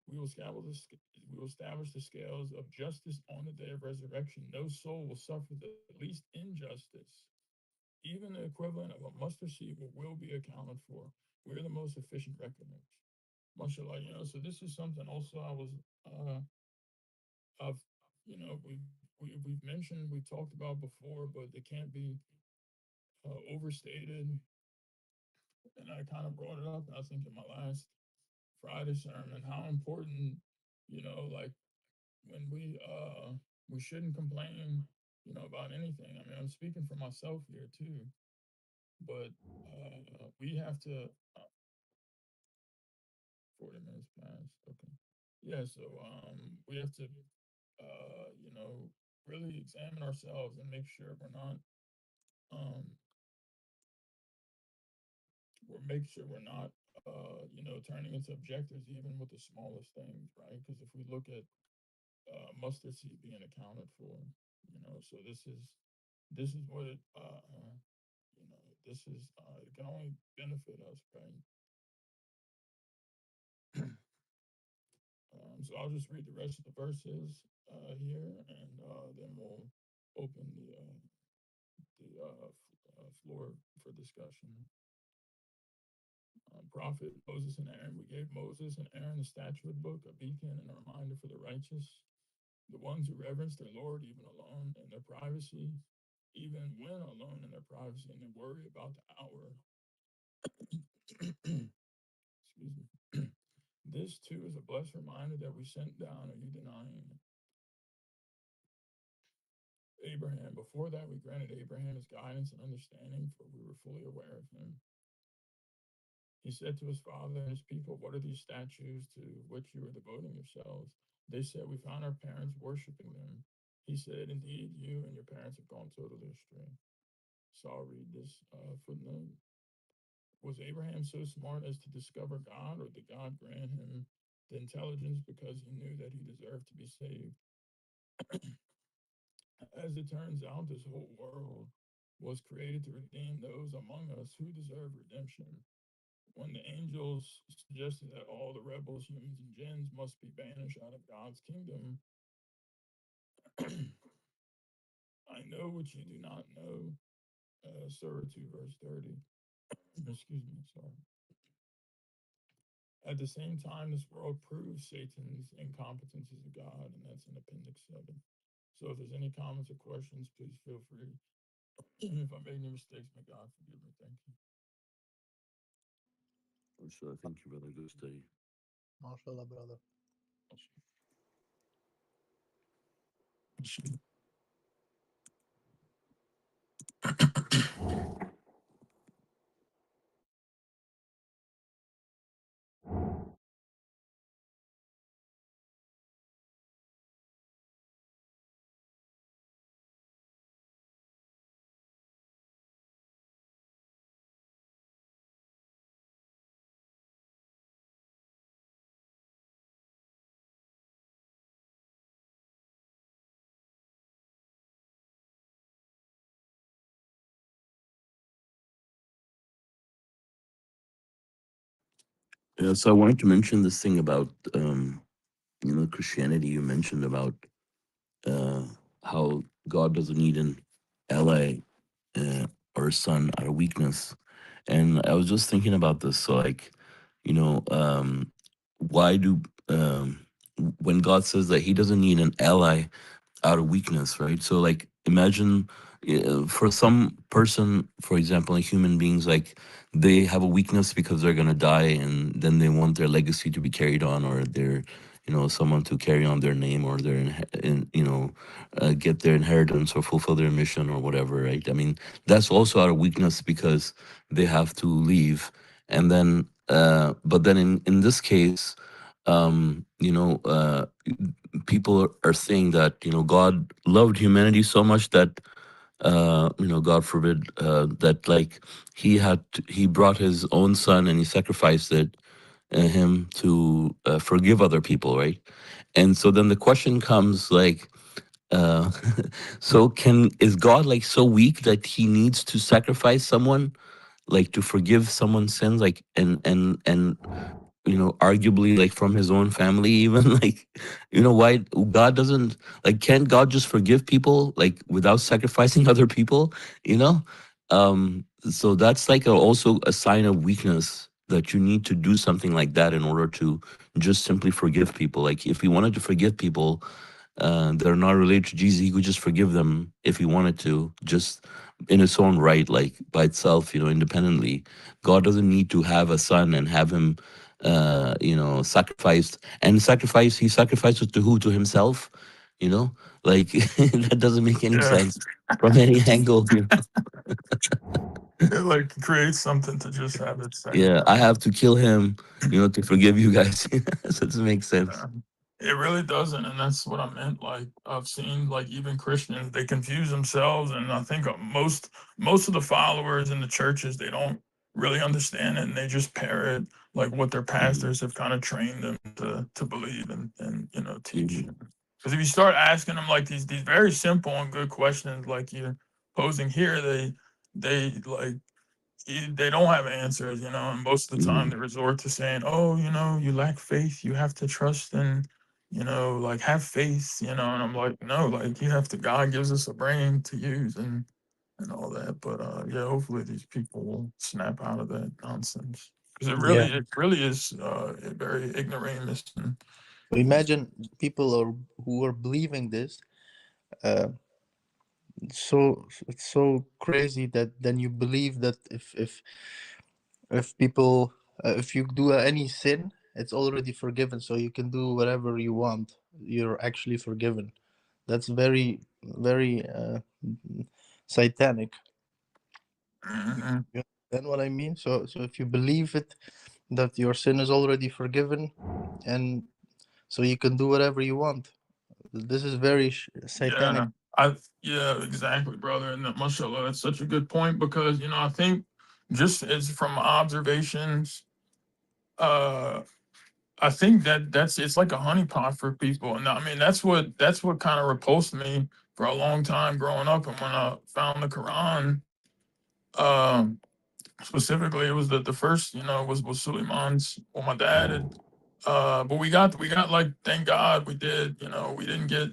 we will establish we will establish the scales of justice on the day of resurrection. No soul will suffer the least injustice. Even the equivalent of a mustard seed will be accounted for. We're the most efficient reckoners. Mashallah, so this is something also I was of we've mentioned, we talked about before, but it can't be overstated. And I kind of brought it up, I think, in my last Friday sermon, how important, like when we we shouldn't complain, about anything. I mean, I'm speaking for myself here too, but we have to. 40 minutes past. Okay. Yeah. So we have to, really examine ourselves and make sure um, we're not, turning into objectors even with the smallest things, right? Because if we look at mustard seed being accounted for, so this is what this is it can only benefit us, right? So I'll just read the rest of the verses here, and then we'll open the floor for discussion. Prophet Moses and Aaron. We gave Moses and Aaron the statute book, a beacon and a reminder for the righteous, the ones who reverence their Lord even alone in their privacy, even when alone in their privacy, and they worry about the hour. Excuse me. This too is a blessed reminder that we sent down. Are you denying Abraham? Before that, we granted Abraham his guidance and understanding, for we were fully aware of him. He said to his father and his people, "What are these statues to which you are devoting yourselves?" They said, "We found our parents worshiping them." He said, "Indeed, you and your parents have gone totally astray." So I'll read this footnote. Was Abraham so smart as to discover God, or did God grant him the intelligence because he knew that he deserved to be saved? As it turns out, this whole world was created to redeem those among us who deserve redemption. When the angels suggested that all the rebels, humans, and jinns must be banished out of God's kingdom, I know what you do not know. Surah 2, verse 30. Excuse me, sorry. At the same time, this world proves Satan's incompetence as a god, and that's in Appendix 7. So if there's any comments or questions, please feel free. If I made any mistakes, may God forgive me. Thank you. So thank you, brother. Good study. MashaAllah, brother. Yeah, so I wanted to mention this thing about Christianity. You mentioned about uh, how God doesn't need an ally or a son out of weakness, and I was just thinking about this. So, like, you know, why do when God says that He doesn't need an ally out of weakness, right? So, like, imagine for some person, for example, like human beings, like they have a weakness because they're gonna die, and then they want their legacy to be carried on, or their, someone to carry on their name, or their, get their inheritance or fulfill their mission or whatever, right? I mean, that's also out of weakness because they have to leave, and then, but then in this case, people are saying that God loved humanity so much that God forbid that, like, he brought his own son and he sacrificed him to forgive other people, right? And so then the question comes, like, uh, so is God like so weak that he needs to sacrifice someone, like, to forgive someone's sins, like, and arguably, like, from his own family, even, like, why God doesn't, like, can't God just forgive people, like, without sacrificing other people, you know? So that's like also a sign of weakness, that you need to do something like that in order to just simply forgive people. Like, if he wanted to forgive people that are not related to Jesus, he could just forgive them if he wanted to, just in its own right, like by itself, independently. God doesn't need to have a son and have him, sacrificed. And he sacrifices to who? To himself. You know, like that doesn't make any Yeah. sense from any angle. It like creates something to just have it say. Yeah, I have to kill him, to forgive you guys. That doesn't make sense. It really doesn't, and that's what I meant. Like I've seen, like even Christians, they confuse themselves, and I think most of the followers in the churches they don't really understand it, and they just parrot like what their Mhm, pastors have kind of trained them to believe and teach. mhm, Because if you start asking them like these very simple and good questions like you're posing here, they like they don't have answers, and most of the time mhm, they resort to saying, "Oh, you lack faith. You have to trust and, like have faith." And I'm like, "No, like you have to. God gives us a brain to use and all that." But yeah, hopefully these people will snap out of that nonsense because Yeah. it really is a very ignoramus. And So imagine people who are believing this. Uh, it's so crazy that then you believe that if people if you do any sin, it's already forgiven, so you can do whatever you want. You're actually forgiven. That's very satanic. Mhm. You understand what I mean? So if you believe it, that your sin is already forgiven, and so you can do whatever you want. This is very satanic. Yeah, yeah, exactly, brother. And mashallah, that's such a good point because I think just as from observations, uh, I think that's it's like a honeypot for people, and I mean that's what kind of repulsed me for a long time growing up, and when I found the Quran, um, specifically, it was the first, was Suleiman's. Well, my dad had, but we got like, thank God we did. We didn't get,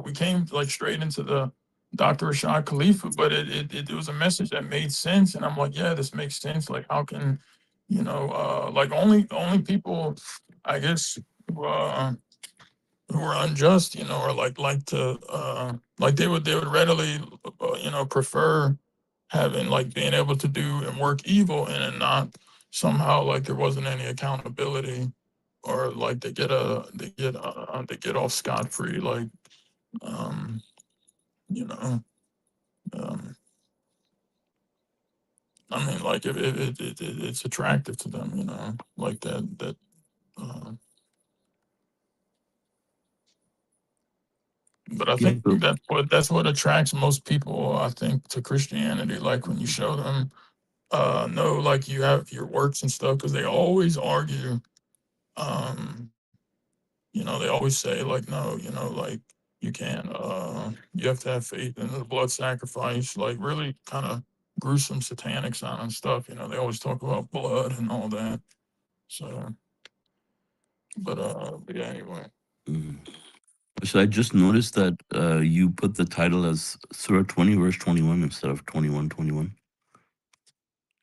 we came like straight into the Dr. Rashad Khalifa, but it was a message that made sense, and I'm like, yeah, this makes sense. Like, how can, like only people, I guess, uh, who are unjust, or like to like they would readily prefer having like being able to do and work evil and not somehow like there wasn't any accountability or like they get off scot free like um you know um I mean like if it's attractive to them, like that uh, but I Yeah, think but that's what attracts most people, I think, to Christianity. Like when you show them, no, like you have your works and stuff, because they always argue. Um, they always say like, no, like you can't. You have to have faith in the blood sacrifice. Like really kind of gruesome satanic sounding stuff. They always talk about blood and all that. So, but yeah, anyway. mhm. So I just noticed that you put the title as Surah 20, verse 21 instead of 21:21.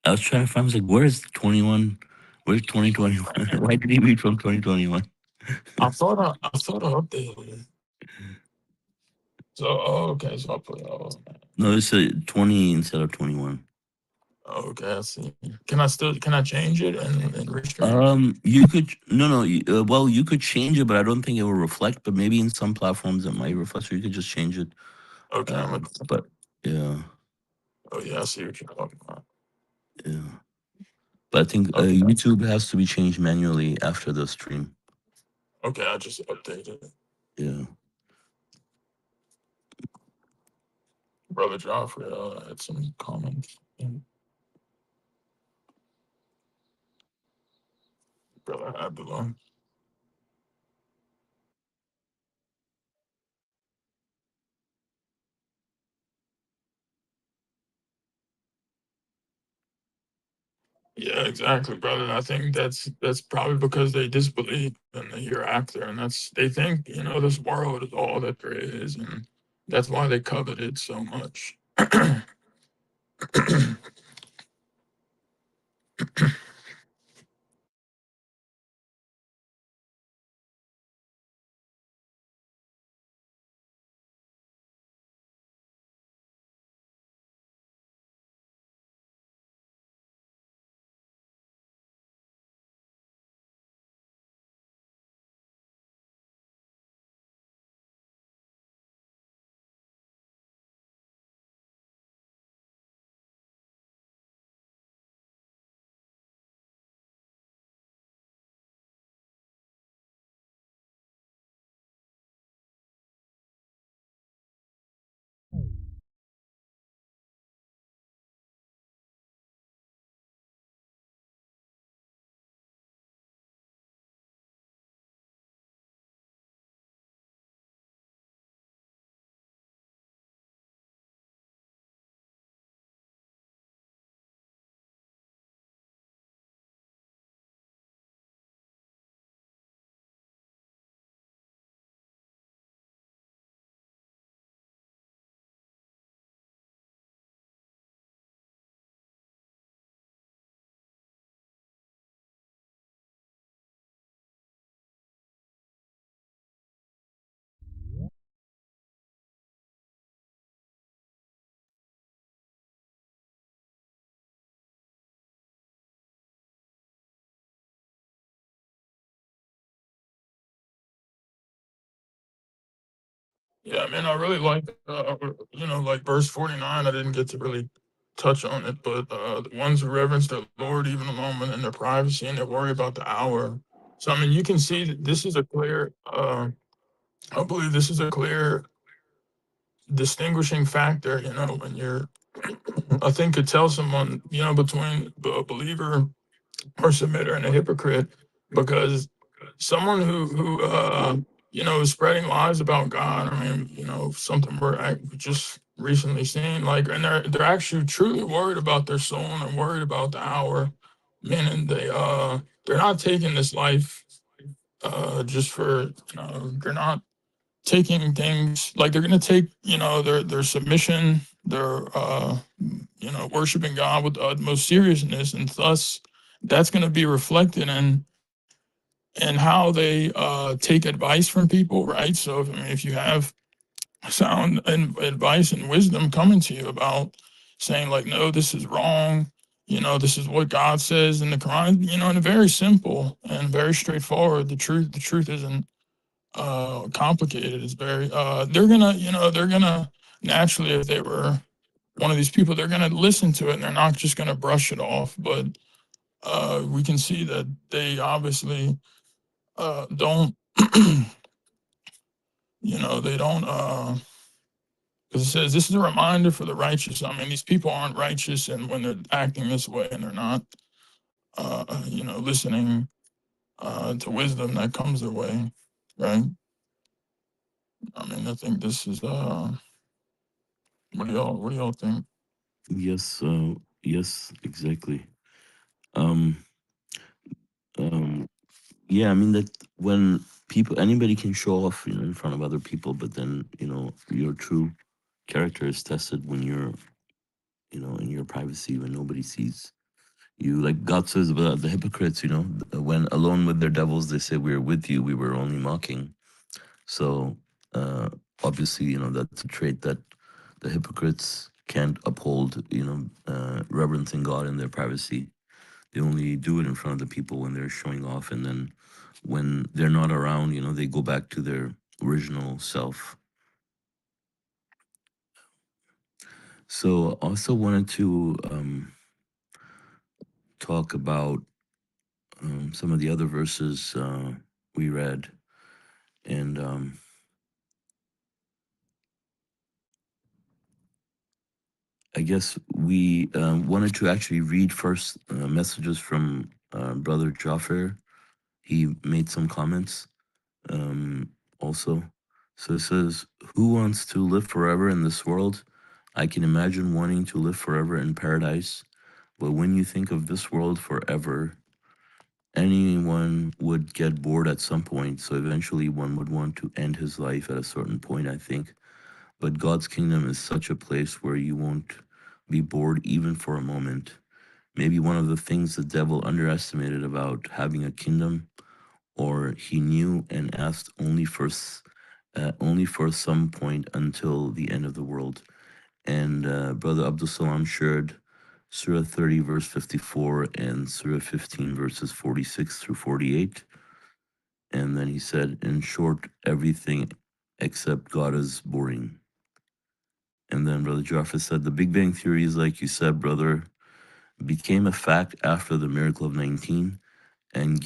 I was trying to find, I was like, where's 21? Where's 2021? Why did he read from 2021? I thought I updated it. So, oh, okay. So I put, No, it's a 20 instead of 21. okay, I see. Can I change it and restream? You could, no, no, well, you could change it, but I don't think it will reflect, but maybe in some platforms it might reflect, so you could just change it. Okay, But yeah, oh yeah, I see what you're talking about. yeah. But I think Okay, YouTube has to be changed manually after the stream. okay, I just updated it. Yeah. Brother Joffrey had some comments. And Brother Abdullah. Yeah, exactly, brother. I think that's probably because they disbelieve in the hereafter, and they think this world is all that there is, and that's why they covet it so much. Yeah, I mean, I really like, like verse 49. I didn't get to really touch on it, but the ones who reverence their Lord even alone when in their privacy and they worry about the hour. So, I mean, you can see that this is a clear, I believe this is a clear distinguishing factor, when you're, I think could tell someone, between a believer or submitter and a hypocrite, because someone who is spreading lies about God. I mean, something we just recently seen, like, and they're actually truly worried about their soul and they're worried about the hour, meaning they're not taking this life just for they're not taking things like they're going to take their submission, their worshiping God with the utmost seriousness, and thus that's going to be reflected in how they take advice from people, right? So if you have sound and advice and wisdom coming to you about saying like, no, this is wrong, this is what God says in the Quran, and very simple and very straightforward. The truth isn't complicated. It's very they're gonna naturally, if they were one of these people, they're gonna listen to it and they're not just gonna brush it off. But we can see that they obviously don't they don't because it says this is a reminder for the righteous. I mean, these people aren't righteous, and when they're acting this way and they're not listening to wisdom that comes their way, right? I mean, I think this is what do y'all think? Yes, yes, exactly. Um, um, yeah, I mean that when people, anybody can show off, in front of other people, but then, your true character is tested when you're, in your privacy, when nobody sees you. Like God says about the hypocrites, when alone with their devils, they say, "We're with you. We were only mocking." So, obviously, that's a trait that the hypocrites can't uphold, reverencing God in their privacy. They only do it in front of the people when they're showing off. And then when they're not around, they go back to their original self. So also wanted to talk about some of the other verses we read. And I guess we wanted to actually read first messages from Brother Jaffer. He made some comments also. So it says, "Who wants to live forever in this world? I can imagine wanting to live forever in paradise. But when you think of this world forever, anyone would get bored at some point. So eventually one would want to end his life at a certain point, I think. But God's kingdom is such a place where you won't be bored even for a moment. Maybe one of the things the devil underestimated about having a kingdom, or he knew and asked only for some point until the end of the world." And Brother Abdul Salam shared Surah 30, verse 54, and Surah 15, verses 46 through 48. And then he said, in short, everything except God is boring. And then Brother Jaffa said, the Big Bang Theory is, like you said, brother, became a fact after the miracle of 19 and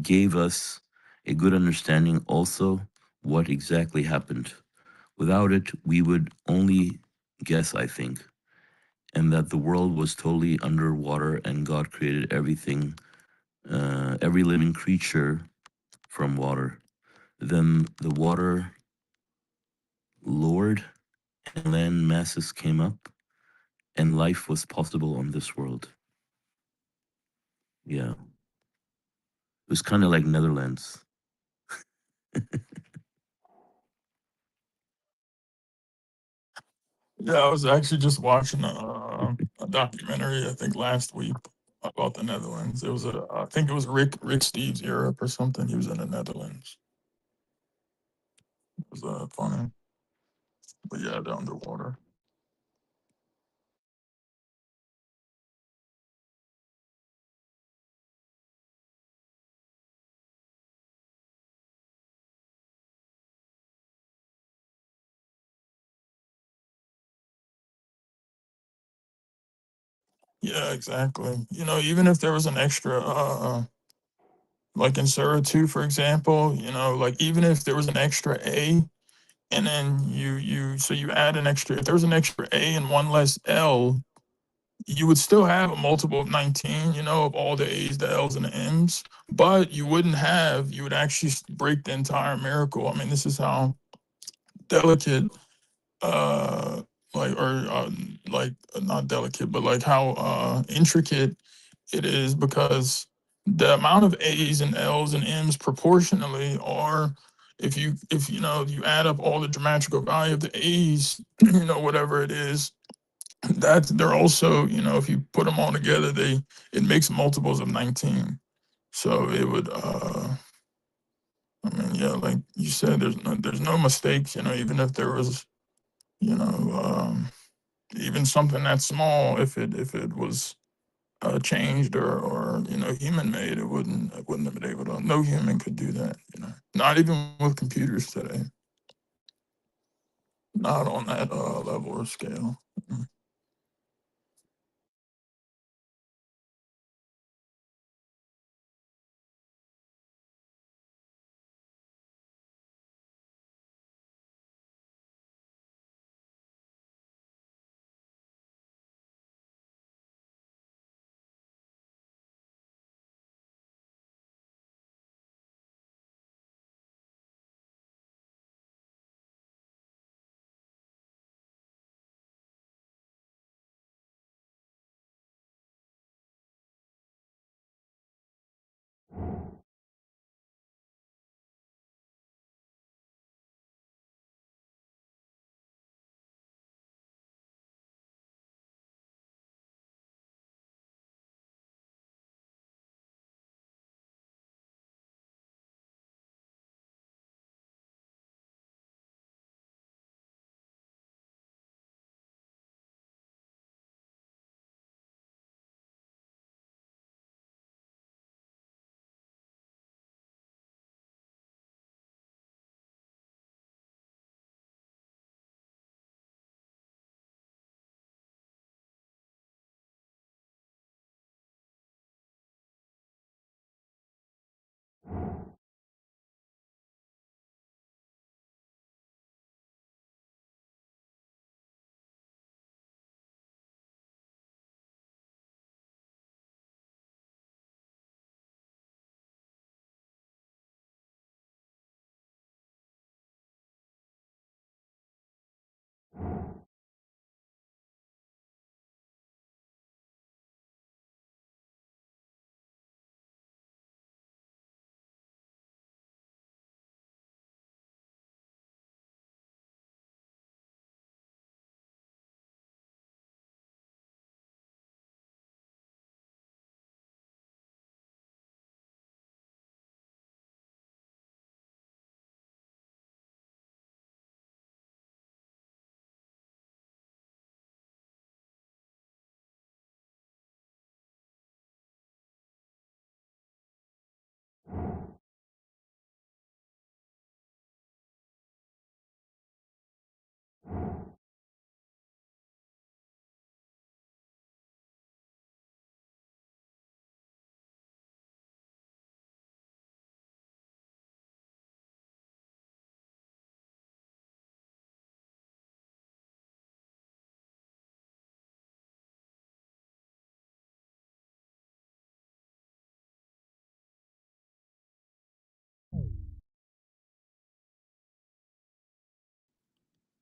gave us a good understanding also what exactly happened. Without it, we would only guess, I think, and that the world was totally underwater and God created everything, every living creature from water. Then the water lowered and land masses came up and life was possible on this world. Yeah. It was kind of like Netherlands. Yeah, I was actually just watching a documentary, I think last week, about the Netherlands. I think it was Rick Steves Europe or something. He was in the Netherlands. It was funny, but yeah, they're underwater. Yeah, exactly. You know, even if there was an extra, like in Surah 2, for example, you know, like even if there was an extra A, and then so you add an extra, if there was an extra A and one less L, you would still have a multiple of 19, you know, of all the A's, the L's, and the M's, but you would actually break the entire miracle. I mean, this is how delicate, uh, not delicate, but like how intricate it is, because the amount of A's and L's and M's proportionally are, if you know, you add up all the geometrical value of the A's, you know, whatever it is, that they're also, you know, if you put them all together, it makes multiples of 19. So it would I mean, yeah, like you said, there's no mistakes, you know, even if there was, you know, even something that small, if it was changed or you know, human made, it wouldn't have been able to. No human could do that, you know, not even with computers today, not on that level or scale. Mhm.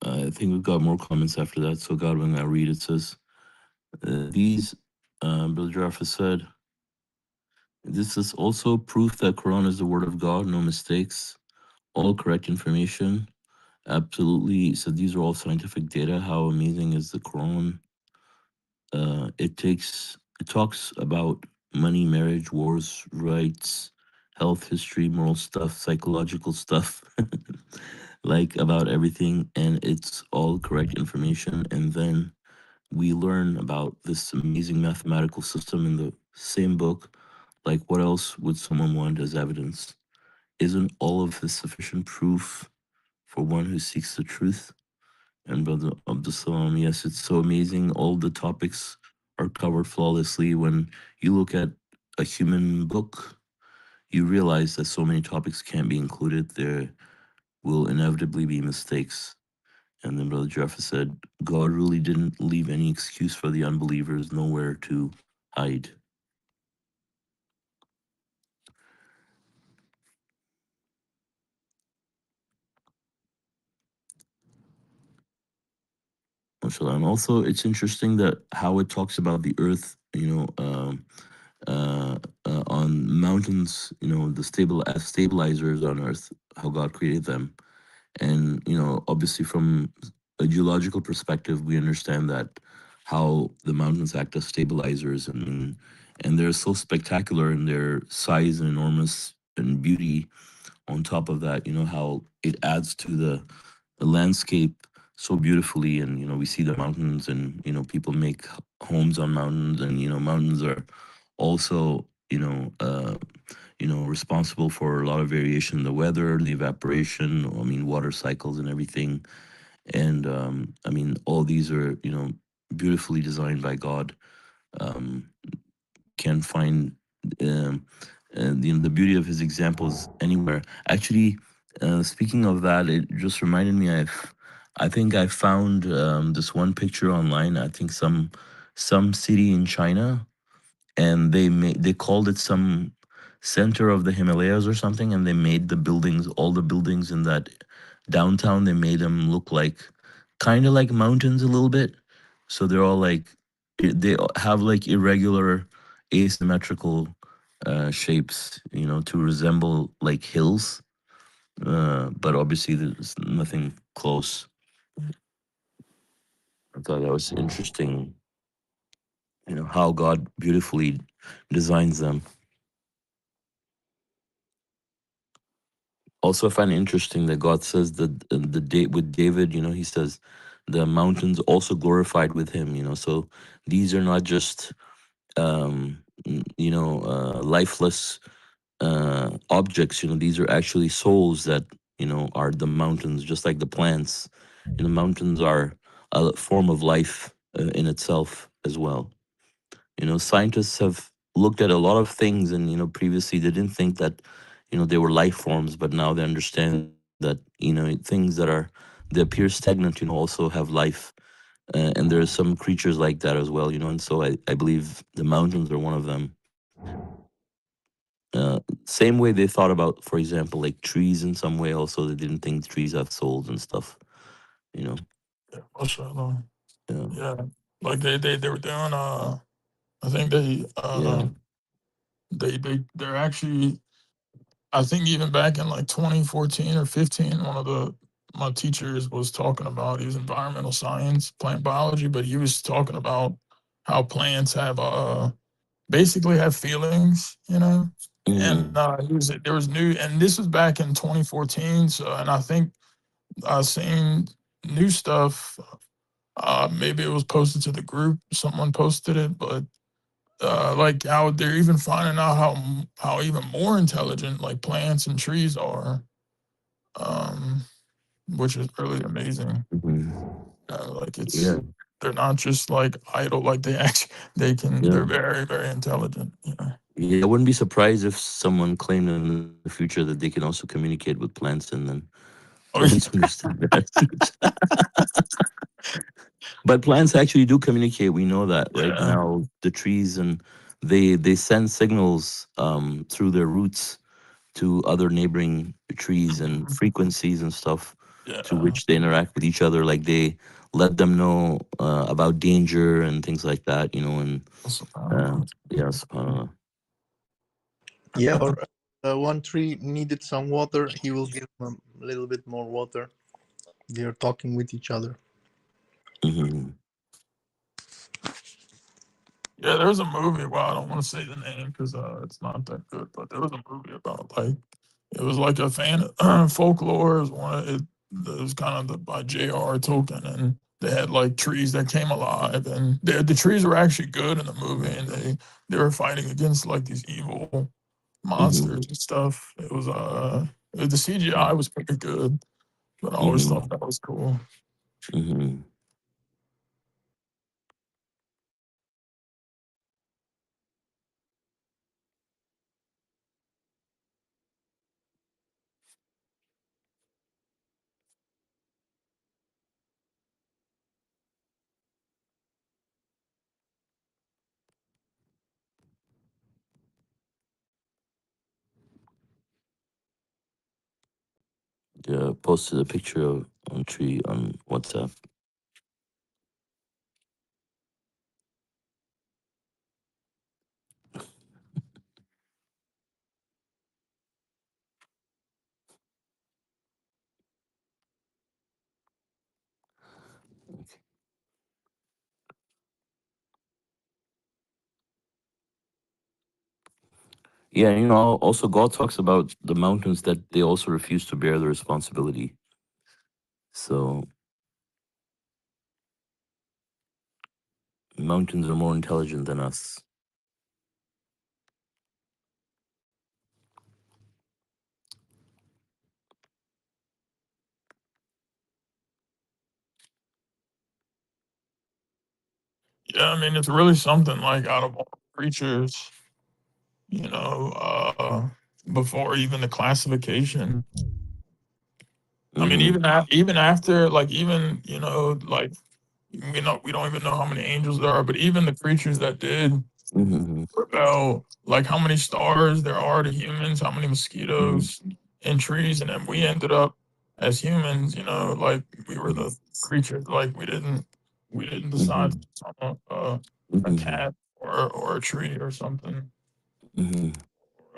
I think we've got more comments after that. So Godwin, I read. It says, "These," Bill Jarfa said, "This is also proof that Quran is the word of God, no mistakes, all correct information." Absolutely. So these are all scientific data. How amazing is the Quran? It talks about money, marriage, wars, rights, health, history, moral stuff, psychological stuff, like about everything, and it's all correct information. And then we learn about this amazing mathematical system in the same book. Like, what else would someone want as evidence? Isn't all of this sufficient proof for one who seeks the truth? And Brother Abdul Salam, yes, it's so amazing. All the topics are covered flawlessly. When you look at a human book, you realize that so many topics can't be included. There will inevitably be mistakes. And then Brother Jeff said, God really didn't leave any excuse for the unbelievers, nowhere to hide. MashaAllah. And also, it's interesting that how it talks about the earth, on mountains, the stable as stabilizers on earth, how God created them. And, obviously, from a geological perspective, we understand that how the mountains act as stabilizers. And they're so spectacular in their size and enormous and beauty. On top of that, how it adds to the landscape so beautifully. And we see the mountains, and people make homes on mountains. And mountains are also responsible for a lot of variation in the weather, the evaporation, water cycles and everything. And all these are beautifully designed by God. um, can find and the beauty of his examples anywhere. Actually, speaking of that, it just reminded me. I think I found this one picture online. I think some city in China, and they called it some center of the Himalayas or something, and they made all the buildings in that downtown, they made them look like kind of like mountains a little bit. So they're all like they have like irregular asymmetrical shapes, to resemble like hills, but obviously there's nothing close. I thought that was interesting, how God beautifully designs them. Also, I find it interesting that God says that the date with David, he says the mountains also glorified with him. So these are not just lifeless objects. These are actually souls that are the mountains, just like the plants. Mountains are a form of life in itself as well. Scientists have looked at a lot of things, and previously they didn't think that they were life forms, but now they understand that things that are they appear stagnant also have life. And there are some creatures like that as well. And so I believe the mountains are one of them. Same way they thought about, for example, like trees in some way. Also, they didn't think trees have souls and stuff. You know, Yeah, mashallah. yeah, Yeah, like they were doing. I think yeah, they're actually. I think even back in like 2014 or 15, one of my teachers was talking about, he was environmental science, plant biology, but he was talking about how plants have basically have feelings, and mm, there was new, and this was back in 2014. So, and I think I seen new stuff. Maybe it was posted to the group. Someone posted it, but like how they're even finding out how even more intelligent like plants and trees are, um, which is really amazing. mm, Like yeah, they're not just like idle. Like they're yeah. very very intelligent. Yeah, I wouldn't be surprised if someone claimed in the future that they can also communicate with plants, and then Oh plants understand that. But plants actually do communicate. We know that right yeah, now. The trees, and they send signals through their roots to other neighboring trees and mhm, frequencies and stuff, to yeah. which they interact with each other. Like they let them know about danger and things like that. And SubhanAllah. yeah, subhanallah. Yeah, or one tree needed some water, he will give them a little bit more water. They're talking with each other. Hmm. Yeah, there was a movie. Well, I don't want to say the name because it's not that good. But there was a movie about like it was like a fan folklore. It was it was kind of by J.R. Tolkien, and they had like trees that came alive, and the trees were actually good in the movie, and they were fighting against like these evil Hmm. monsters and stuff. The CGI was pretty good, but I always Hmm. thought that was cool. Hmm. Yeah, posted a picture of on tree on WhatsApp. Yeah, also God talks about the mountains that they also refuse to bear the responsibility. So mountains are more intelligent than us. Yeah, I mean, it's really something like out of all creatures, before even the classification. I mean, Mm-hmm. even after, like, even, like, we don't even know how many angels there are, but even the creatures that did Mm-hmm. rebel, like how many stars there are to humans, how many Mm-hmm. mosquitoes and trees, and then we ended up as humans, like we were the creatures, like we didn't decide Mm-hmm. to become a Mm-hmm. cat or a tree or something Mm-hmm.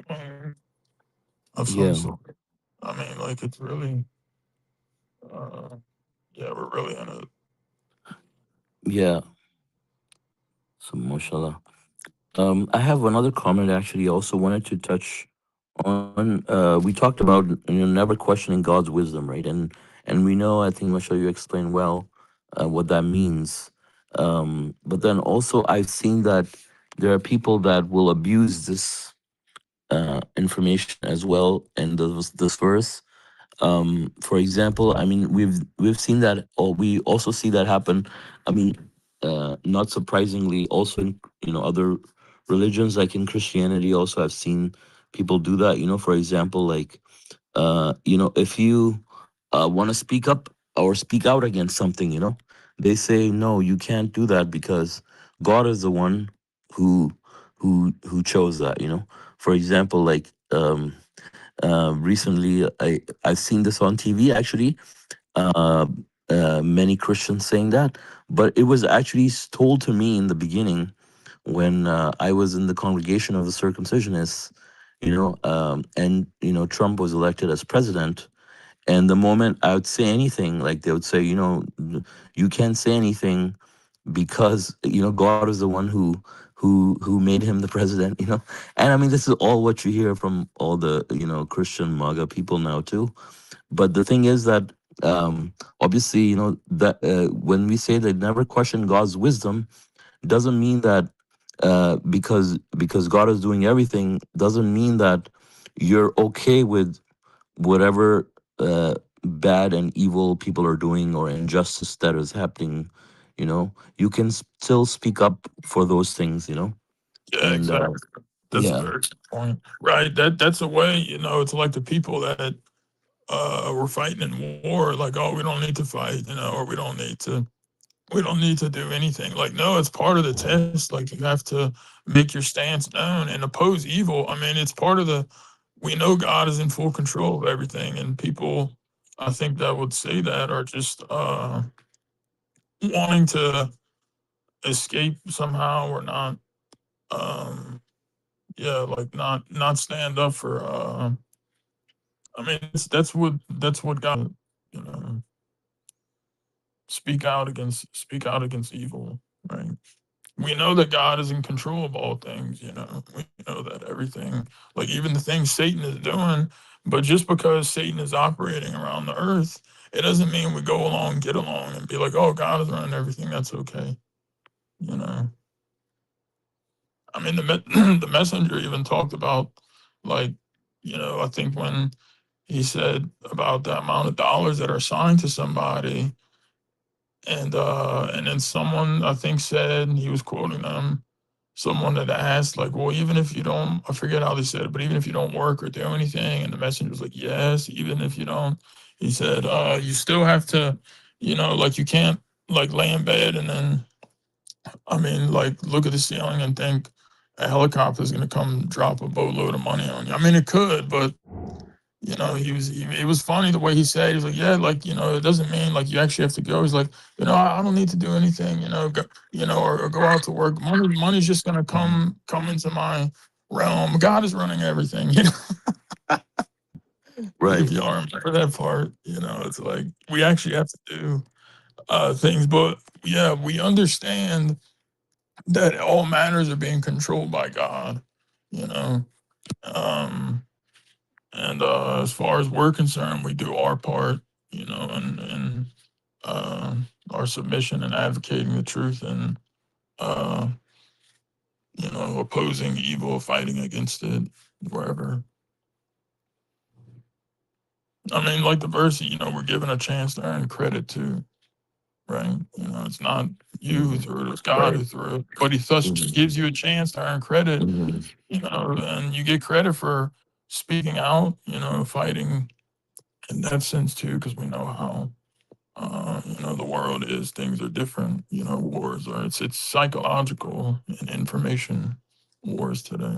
um, of some Yeah. sort. I mean, like it's really, uh, yeah, we're really in a Yeah. So mashallah. I have another comment actually. I also wanted to touch on. We talked about never questioning God's wisdom, right? And we know. I think Mashallah, you explained well what that means. But then also, I've seen that there are people that will abuse this information as well. And this verse, for example, I mean, we've seen that, or we also see that happen. I mean, not surprisingly, also in other religions, like in Christianity, also I've seen people do that. For example, like if you want to speak up or speak out against something, they say no, you can't do that because God is the one who who chose that. For example, like recently, I've seen this on TV actually. Uh, Many Christians saying that, but it was actually told to me in the beginning when I was in the congregation of the circumcisionists. And Trump was elected as president. And the moment I would say anything, like they would say, you can't say anything because God is the one who made him the president. And I mean, this is all what you hear from all the Christian MAGA people now too. But the thing is that obviously, that when we say they never question God's wisdom, doesn't mean that because God is doing everything, doesn't mean that you're okay with whatever bad and evil people are doing or injustice that is happening. You can still speak up for those things. yeah, And exactly. That's a yeah. very good point, right? That's a way, it's like the people that were fighting in war, like, oh, we don't need to fight, or we don't need to do anything. Like, no, it's part of the test. Like, you have to make your stance known and oppose evil. I mean, it's part of we know God is in full control of everything, and people, I think, that would say that are just wanting to escape somehow or not, um, yeah, like not stand up for. I mean, that's what God, you know, speak out against evil, right? We know that God is in control of all things, we know that everything, like even the things Satan is doing, but just because Satan is operating around the earth, it doesn't mean we go along, get along, and be like, oh, God is running everything, that's okay. you know I mean, the messenger even talked about, like, I think when he said about the amount of dollars that are assigned to somebody, and then someone, I think, said, he was quoting them, someone had asked, like, well, even if you don't, I forget how they said it, but even if you don't work or do anything, and the messenger was like, yes, even if you don't, he said, you still have to, like, you can't, like, lay in bed and then, I mean, like, look at the ceiling and think, a helicopter is going to come drop a boatload of money on you. I mean, it could, but you know, it was funny the way he said, he was like, yeah, like, you know, it doesn't mean like you actually have to go. He's like, you know, I don't need to do anything, you know, or go out to work. Money's just gonna come into my realm. God is running everything, you know. Right. If y'all remember that part, you know, it's like we actually have to do things, but yeah, we understand that all matters are being controlled by God, you know. Um, and as far as we're concerned, we do our part, you know, and our submission and advocating the truth and uh, you know, opposing evil, fighting against it, wherever. I mean, like the verse, you know, we're given a chance to earn credit too, right? You know, it's not you who threw it, it's God who threw it. But he thus gives you a chance to earn credit, you know, and you get credit for speaking out, you know, fighting in that sense too, because we know how you know, the world is, things are different, you know, wars are, it's psychological and information wars today.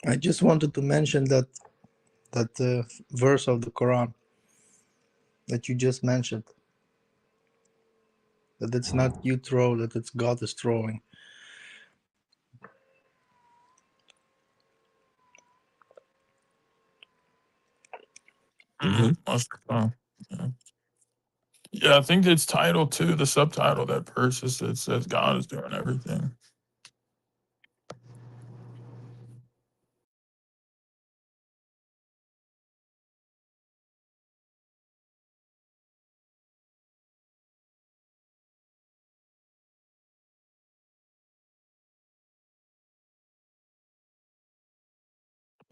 I just wanted to mention that verse of the Quran that you just mentioned, that it's not you throw, that it's God is throwing. Yeah. Yeah, I think it's title too, the subtitle, that verse is, it says God is doing everything.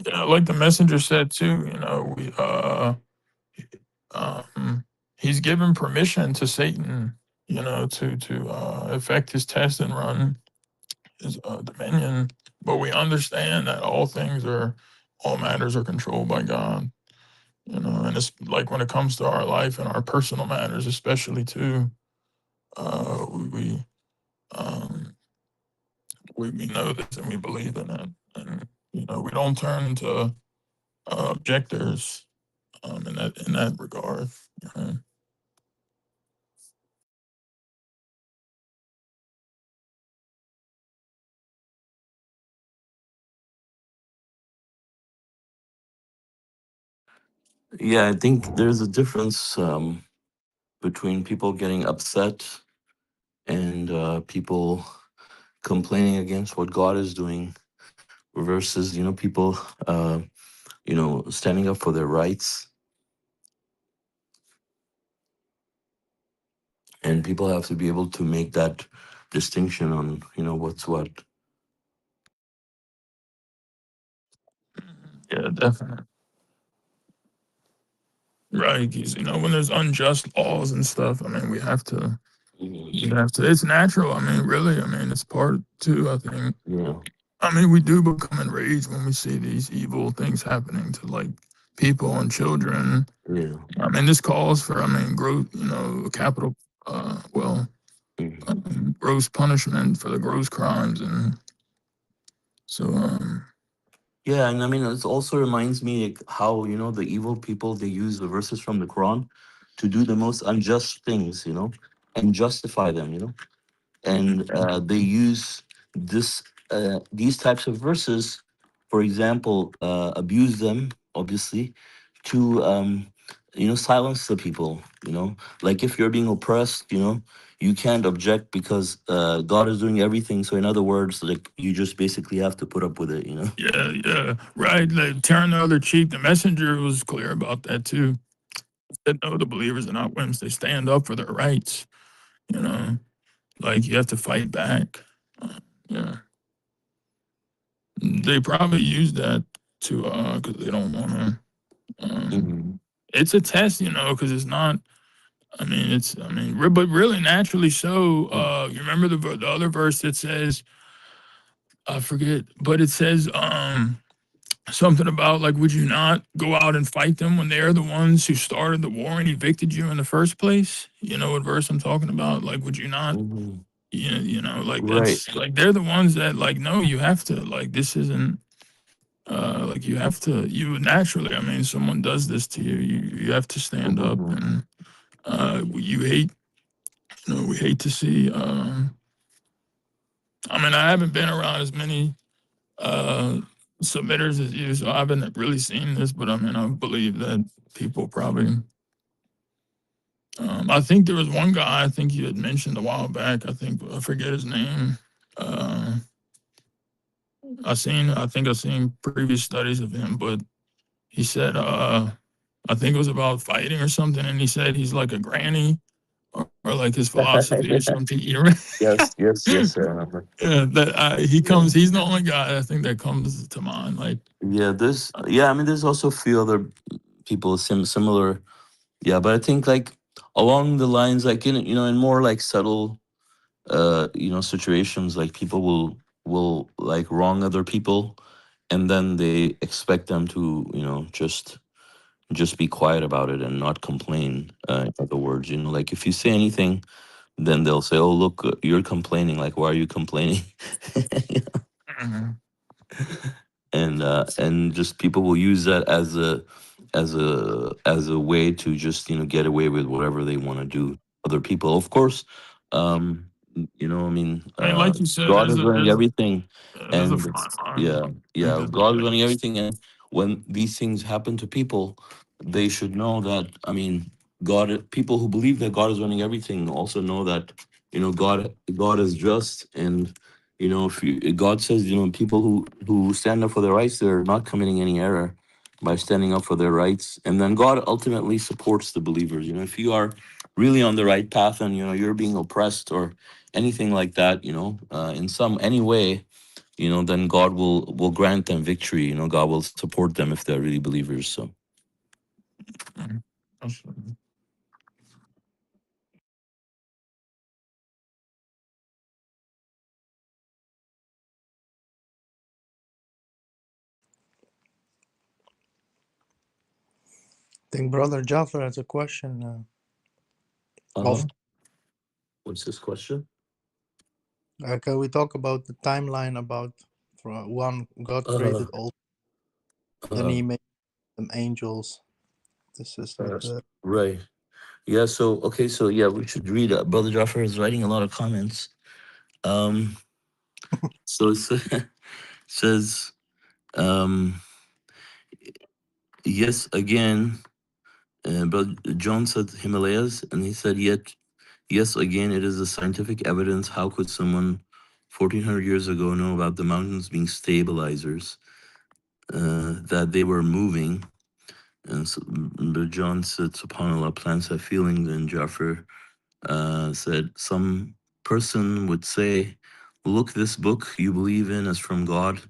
Yeah, like the messenger said too, you know, um, he's given permission to Satan, you know, to effect his test and run his dominion. But we understand that all matters are controlled by God, you know, and it's like when it comes to our life and our personal matters, especially too, uh, we um, we know this and we believe in it, and you know, we don't turn into objectors in that regard. You know? Yeah, I think there's a difference between people getting upset and people complaining against what God is doing versus, you know, people, you know, standing up for their rights. And people have to be able to make that distinction on, you know, what's what. Yeah, definitely. Right, 'cause, you know, when there's unjust laws and stuff, I mean, we have to. You have to. It's natural. I mean, really. I mean, it's part too. I think. Yeah. I mean, we do become enraged when we see these evil things happening to like people and children. Yeah. I mean, this calls for, I mean, gross, you know, capital, gross punishment for the gross crimes, and so, Yeah, and I mean, it also reminds me like, how, you know, the evil people, they use the verses from the Quran to do the most unjust things, you know, and justify them, you know. And they use these types of verses, for example, abuse them, obviously, to you know, silence the people, you know, like if you're being oppressed, you know, you can't object because God is doing everything. So in other words, like you just basically have to put up with it, you know. yeah, right. Like turn the other cheek. The messenger was clear about that too. Said no, the believers are not wimps. They stand up for their rights. You know, like you have to fight back. Yeah, they probably use that to because they don't want to. Mhm. It's a test, you know, because it's not. I mean, it's. I mean, but really, naturally so. You remember the other verse that says, I forget, but it says something about like, would you not go out and fight them when they're the ones who started the war and evicted you in the first place? You know what verse I'm talking about? Like, would you not? Mhm. You know, like Right. that's like they're the ones that like no, you have to like this isn't like you have to you naturally. I mean, someone does this to you, you have to stand up Mhm. and you hate we hate to see. I mean, I haven't been around as many uh, submitters as you, so I haven't really seen this. But I mean, I believe that people probably. I think there was one guy I think you had mentioned a while back. I forget his name. Uh, I think I seen previous studies of him, but he said I think it was about fighting or something, and he said he's like a granny or like his philosophy or something. You know? Yes, yes, yes, I remember. Yeah, that he Yeah. comes. He's the only guy I think that comes to mind. Like, Yeah, I mean there's also a few other people similar. Yeah, but I think like along the lines like in more like subtle situations like people will like wrong other people and then they expect them to just be quiet about it and not complain, in other words, like if you say anything then they'll say, oh look, you're complaining, like why are you complaining? mhm, And just people will use that as a way to just get away with whatever they want to do to other people, of course. I mean, I mean, like you said, God is running everything, there's a and fine line. yeah, I think yeah, there's God is running everything, and when these things happen to people, they should know that, I mean, people who believe that God is running everything also know that God is just. And if God says, people who stand up for their rights, they're not committing any error by standing up for their rights. And then God ultimately supports the believers. If you are really on the right path and you're being oppressed or anything like that, in some any way, then God will grant them victory. God will support them if they're really believers. So Mhm. Absolutely. I think Brother Jafar has a question. Of what's this question? Can we talk about the timeline about one God Uh, created all, then uh, He made them angels. This is what the right. Yeah. So okay. So yeah, we should read. Brother Jaffer is writing a lot of comments. Um. So it says, um, yes, again, but John said Himalayas, and he said, yet, yes, again, it is a scientific evidence. How could someone 1400 years ago know about the mountains being stabilizers, that they were moving? And so, but John said, subhanAllah, plants have feelings, and Jaffer said, some person would say, look, this book you believe in is from God,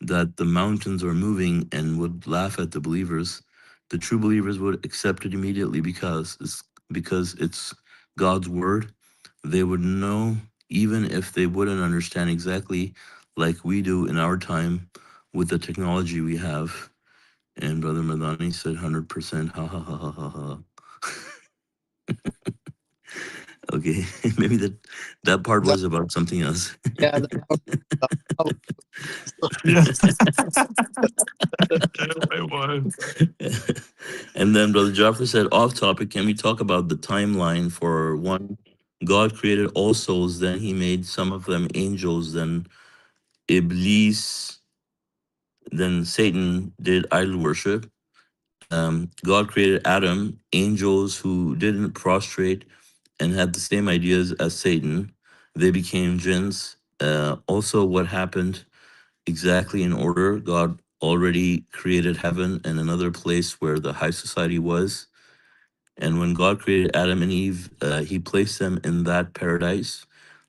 that the mountains are moving, and would laugh at the believers. The true believers would accept it immediately because it's God's word. They would know, even if they wouldn't understand exactly like we do in our time with the technology we have. And Brother Madani said 100%, ha ha ha ha ha ha. Okay, maybe that part that was about something else. yeah that part, Yeah. It was. And then Brother Jaffer said, off topic, can we talk about the timeline for one? God created all souls, then he made some of them angels, then Iblis, then Satan did idol worship. God created Adam, angels who didn't prostrate and had the same ideas as Satan. They became jinns. Also, what happened exactly in order? God already created heaven and another place where the high society was. And when God created Adam and Eve, he placed them in that paradise.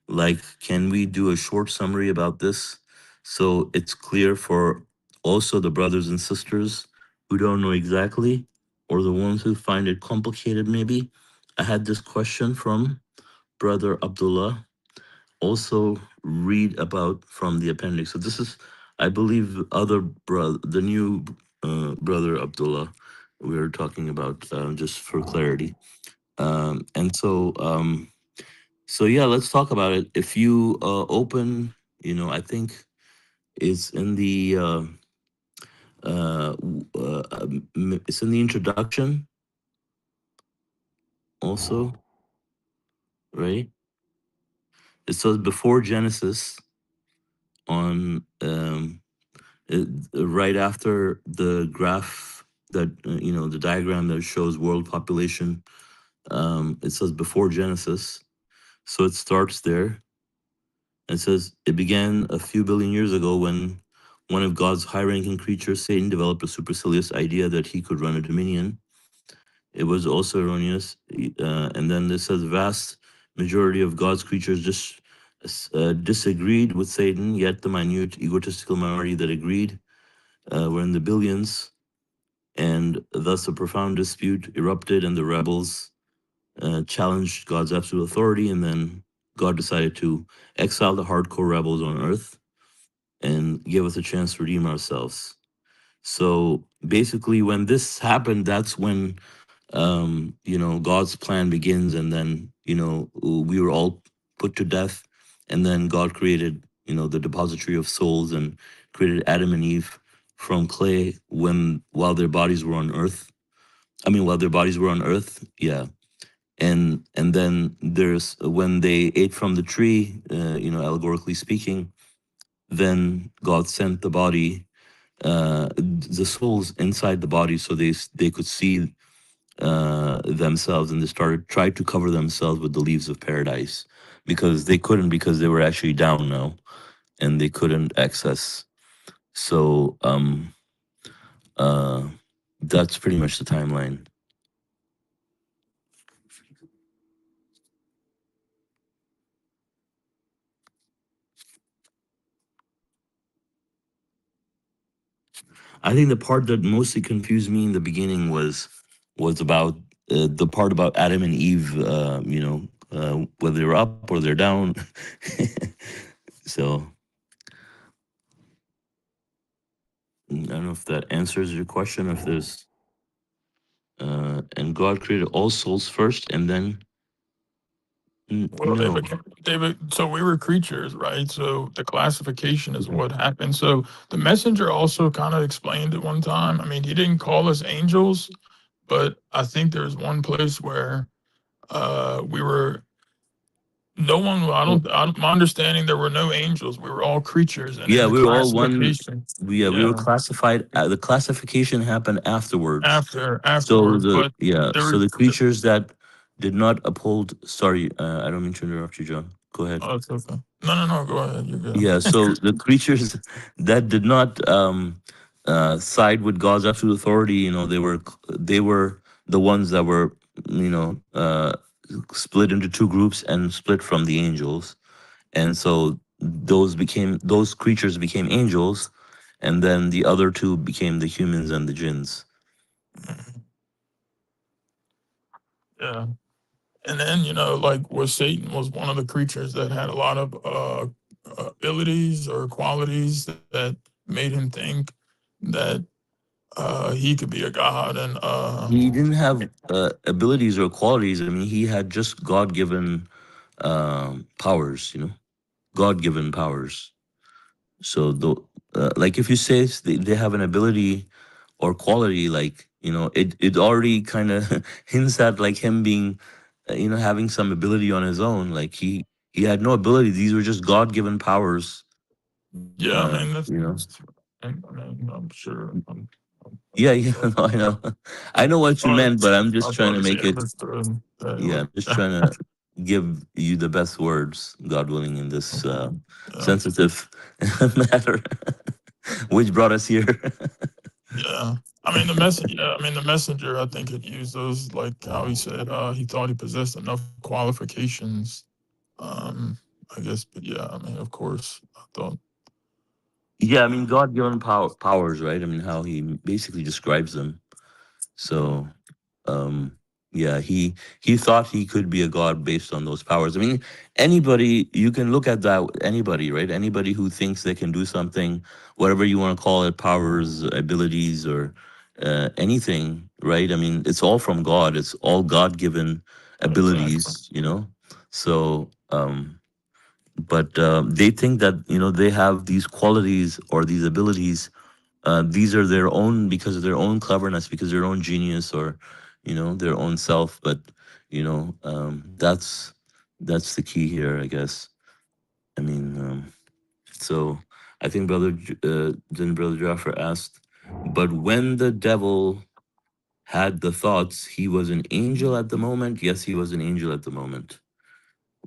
Like, can we do a short summary about this so it's clear for also the brothers and sisters who don't know exactly, or the ones who find it complicated, maybe? I had this question from Brother Abdullah. Also, read about from the appendix. So, this is, I believe, the new Brother Abdullah we were talking about, just for clarity. And so So yeah, let's talk about it. If you open, I think it's in the it's in the introduction also, right? It says before Genesis on right after the graph that the diagram that shows world population. It says before Genesis, so it starts there. It says it began a few billion years ago when one of God's high-ranking creatures, Satan, developed a supercilious idea that he could run a dominion. It was also erroneous. And then this says vast majority of God's creatures just disagreed with Satan, yet the minute egotistical minority that agreed were in the billions, and thus a profound dispute erupted, and the rebels challenged God's absolute authority, and then God decided to exile the hardcore rebels on Earth and give us a chance to redeem ourselves. So basically, when this happened, that's when God's plan begins, and then we were all put to death, and then God created the depository of souls and created Adam and Eve from clay while their bodies were on earth. I mean, while their bodies were on earth, yeah. And then there's when they ate from the tree, allegorically speaking, then God sent the souls inside the body, so they could see themselves, and they tried to cover themselves with the leaves of paradise because they couldn't, because they were actually down now and they couldn't access. So uh that's pretty much the timeline. I think the part that mostly confused me in the beginning was about the part about Adam and Eve, whether they're up or they're down. So I don't know if that answers your question. If there's and God created all souls first, and then Well, no. so we were creatures, right? So the classification is what happened. So the messenger also kind of explained it one time. I mean, he didn't call us angels, but I think there's one place where we were no one. My understanding, there were no angels. We were all creatures, and in Yeah, the we were all one. classification, We were yeah, classified. The classification happened afterwards. So afterwards, but there so were. the creatures that did not uphold. Sorry, I don't mean to interrupt you, John. Go ahead. Oh, it's okay. No. Go ahead. You're good. Yeah, so the creatures that did not side with God's absolute authority, they were the ones that were, you know, uh, split into two groups and split from the angels, and so those creatures became angels, and then the other two became the humans and the jinns. Yeah. And then, like where Satan was one of the creatures that had a lot of abilities or qualities that made him think that he could be a god. And He didn't have abilities or qualities. I mean, he had just God-given powers. God-given powers. So like if you say they have an ability or quality, like it already kind of hints at like him being, having some ability on his own. Like he had no ability. These were just God-given powers. yeah, I mean, You know. I'm sure. Yeah, yeah, no, I know. I know what you meant, but I'm I just trying thought to he make it. understood that it Yeah, was. I'm just trying to give you the best words, God willing, in this Yeah, sensitive matter, which brought us here. yeah. The messenger, I think, had used those, like how he said he thought he possessed enough qualifications. Um, I guess, but yeah, I mean, of course, I thought, Yeah, I mean, God given powers, right? I mean, how he basically describes them. So, um, yeah, he thought he could be a god based on those powers. I mean, anybody you can look at that. Anybody, right? Anybody who thinks they can do something, whatever you want to call it, powers, abilities, or anything, right? I mean, it's all from God. It's all God given exactly. abilities. So. Um, but they think that they have these qualities or these abilities. These are their own because of their own cleverness, because of their own genius, or their own self. But that's the key here, I guess. I mean, so I think then Brother Jaffer asked, but when the devil had the thoughts, he was an angel at the moment. Yes, he was an angel at the moment.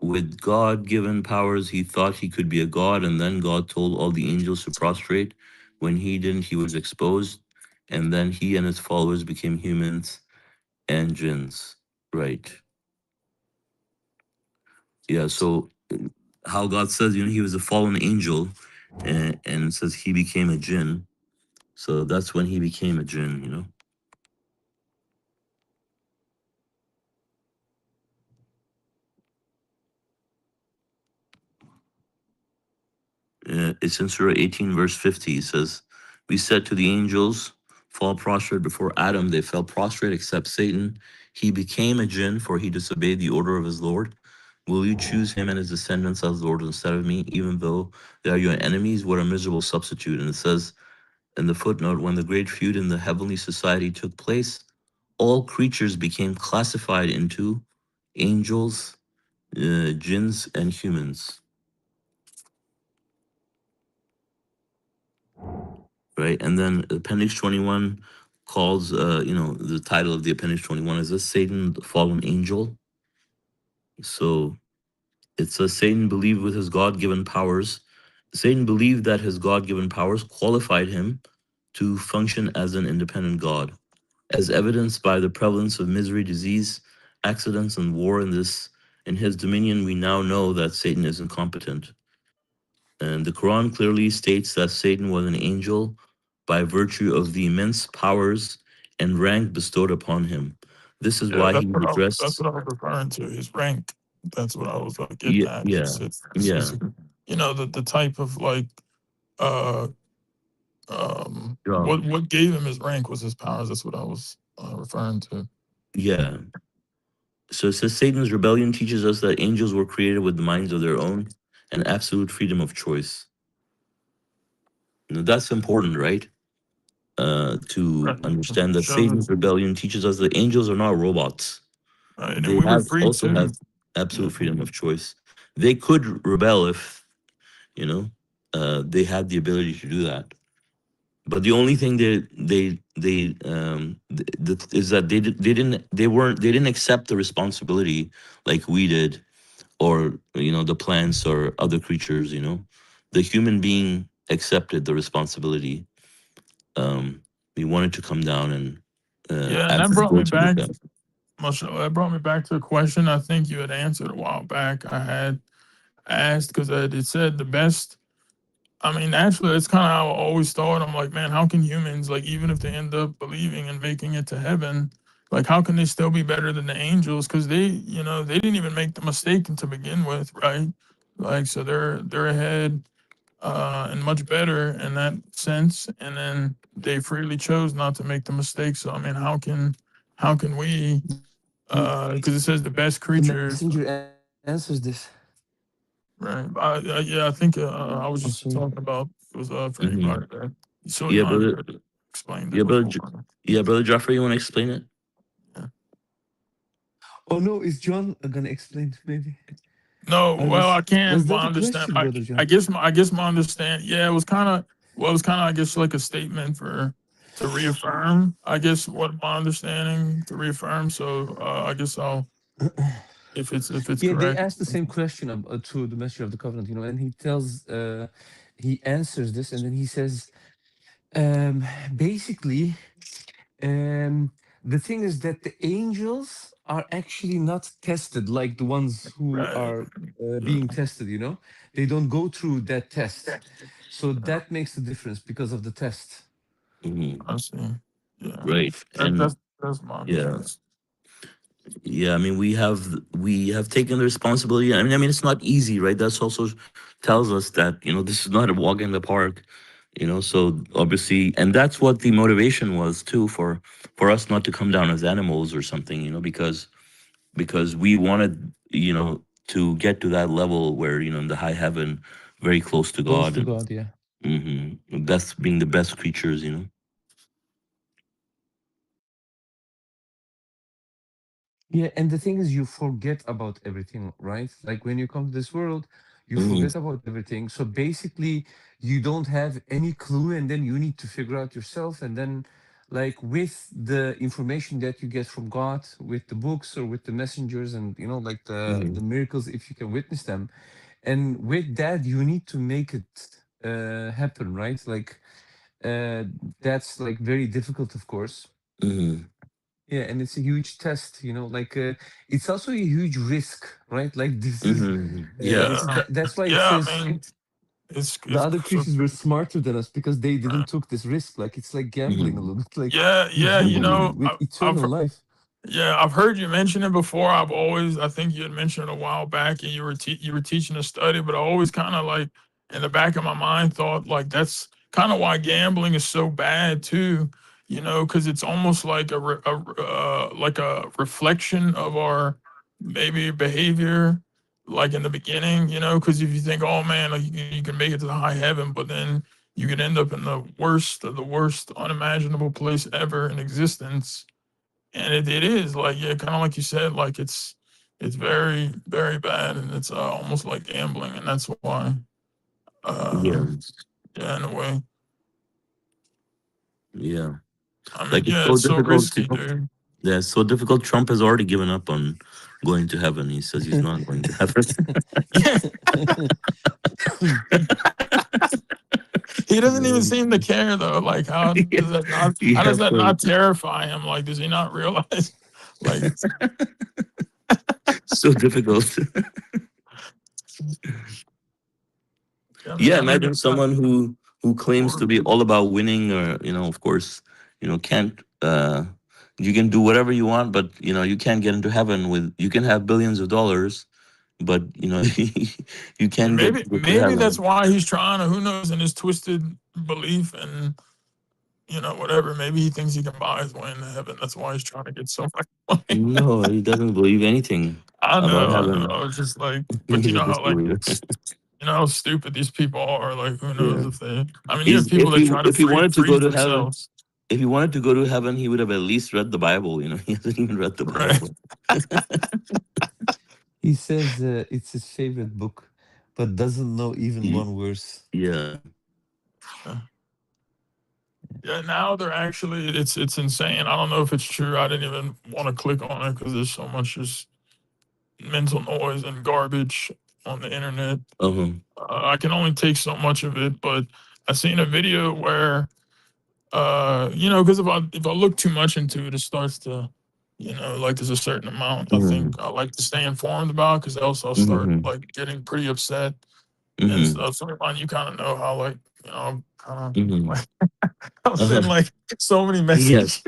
With God given powers, he thought he could be a god, and then God told all the angels to prostrate. When he didn't, he was exposed, and then he and his followers became humans and jinns. Right. Yeah. So how God says, he was a fallen angel, and it says he became a jinn. So that's when he became a jinn. It's in Surah 18, verse 50. It says, we said to the angels, fall prostrate before Adam. They fell prostrate except Satan. He became a jinn, for he disobeyed the order of his Lord. Will you choose him and his descendants as Lord instead of me, even though they are your enemies? What a miserable substitute. And it says in the footnote, when the great feud in the heavenly society took place, all creatures became classified into angels, jinns, and humans. Right? And then Appendix 21 calls, the title of the Appendix 21 is this Satan, the fallen angel. So it says Satan believed with his God-given powers. Satan believed that his God-given powers qualified him to function as an independent God. As evidenced by the prevalence of misery, disease, accidents, and war in his dominion, we now know that Satan is incompetent. And the Quran clearly states that Satan was an angel by virtue of the immense powers and rank bestowed upon him. This is Yeah, why he was that's addressed. what I was referring to. His rank. That's what I was getting Yeah, at. yeah, It's yeah. the type of uh Yeah. what gave him his rank was his powers. That's what I was referring to. Yeah. So it says Satan's rebellion teaches us that angels were created with minds of their own and absolute freedom of choice. That's important, right? To Right. understand that Shows Satan's us rebellion teaches us that angels are not robots. right, and They we were have free also too. have Yeah. absolute freedom of choice. They could rebel if you know they had the ability to do that. But the only thing is that they didn't accept the responsibility like we did, or the plants or other creatures. The human being accepted the responsibility. um we wanted to come down and Yeah, and have responsibility with them. that brought me back to a question I think you had answered a while back. I had asked because it said the best. I mean, naturally, that's kind of how I always thought. I'm like, man, how can humans, like, even if they end up believing and making it to heaven, like, how can they still be better than the angels? Because they didn't even make the mistake to begin with, right? Like, so they're ahead and much better in that sense. And then they freely chose not to make the mistake. So I mean, how can we? The, Because it says the best the creatures, messenger answers this. right? Yeah, I think I was I'm just sorry. talking about it was for Hmm. anybody that so Yeah, brother. already explained Yeah, it brother. before. Yeah, brother Joffrey, you want to explain it? Yeah. Oh no, is John gonna explain maybe? No, I well, I was can. that My a understand. question, I brother I John? guess my I guess my understand. Yeah, it was kind of I guess like a statement for to reaffirm. I guess what my understanding to reaffirm. So I guess I'll if it's Yeah, they correct. asked the same question to the messenger of the covenant, and he tells, he answers this, and then he says, um, basically, um, the thing is that the angels are actually not tested like the ones who Right. are Yeah. being tested. They don't go through that test, so that makes the difference because of the test. Hmm. I see. Yeah. Right. That, And that's my yeah, understanding. yeah. I mean, we have taken the responsibility. I mean, it's not easy, right? That's also tells us that this is not a walk in the park. So obviously, and that's what the motivation was too, for us not to come down as animals or something. Because we wanted, to get to that level where, in the high heaven, very close to Close God, to and God, yeah. that's being the best creatures. Yeah, and the thing is, you forget about everything, right? Like when you come to this world, you Hmm. forget about everything. So basically, you don't have any clue, and then you need to figure out yourself. And then, like with the information that you get from God, with the books or with the messengers, and like the Hmm. miracles, if you can witness them, and with that, you need to make it happen, right? Like uh, that's like very difficult, of course. Hmm. Yeah, and it's a huge test, like it's also a huge risk, right? Like this is Yeah. Yeah, that's why it yeah. I says mean, the it's other so creatures were smarter than us because they didn't took this risk. Like it's like gambling a Hmm. little bit. Like yeah, you're yeah. gambling with I've eternal life. Yeah, I've heard you mention it before. I think you had mentioned it a while back, and you were teaching a study, but I always kind of like in the back of my mind thought like that's kind of why gambling is so bad too. Because it's almost like like a reflection of our maybe behavior, like in the beginning. Because if you think, oh man, like you can make it to the high heaven, but then you could end up in the worst of the worst unimaginable place ever in existence, and it is like, yeah, kind of like you said, like it's very very bad, and it's almost like gambling, and that's why uh Yeah. yeah, in a way. Yeah. I mean, Like it's yeah, so it's so difficult. risky, dude. Yeah, it's so difficult. Trump has already given up on going to heaven. He says he's not going to heaven. Yeah, he doesn't even Um, seem to care though. Like, yeah, how yeah, does of that course. not terrify him? Like, does he not realize like So difficult. I mean, Yeah, I think imagine it's kind someone who claims to of be all about winning, or of course, can't. You can do whatever you want, but you can't get into heaven with. You can have billions of dollars, but you can't get maybe to go to maybe that's heaven. why he's trying to, who knows, in his twisted belief and whatever. Maybe he thinks he can buy his way into heaven. That's why he's trying to get so much money. No, he doesn't believe anything about I know. heaven. It's just like, but He's you a know how like, disbeliever. how stupid these people are. Like, who knows Yeah. if they? I mean, you have He's people that try to if he wanted to go freeze to heaven, themselves, if he wanted to go to heaven, he would have at least read the Bible. He hasn't even read the right? Bible. He says it's his favorite book, but doesn't know even Ye- one verse. Yeah. Yeah, now they're actually, it's insane. I don't know if it's true. I didn't even want to click on it because there's so much just mental noise and garbage on the internet. Uh-huh. I can only take so much of it, but I seen a video where because if I look too much into it, it starts to, like there's a certain amount I Hmm. think I like to stay informed about, because else I'll start Hmm. like getting pretty upset and Hmm. stuff. So Iman, you kind of know how, like, I'm kind of Hmm. like I'm Uh-huh. sending like so many Yes. messages.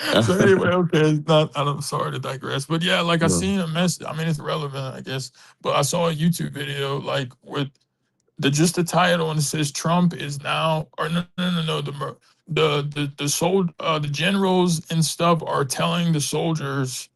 So Uh-huh. anyway, okay, not I'm sorry to digress, but yeah, like I No. seen a message. I mean, it's relevant, I guess, but I saw a YouTube video like with just the title, and it says Trump is now, or no, the generals and stuff are telling the soldiers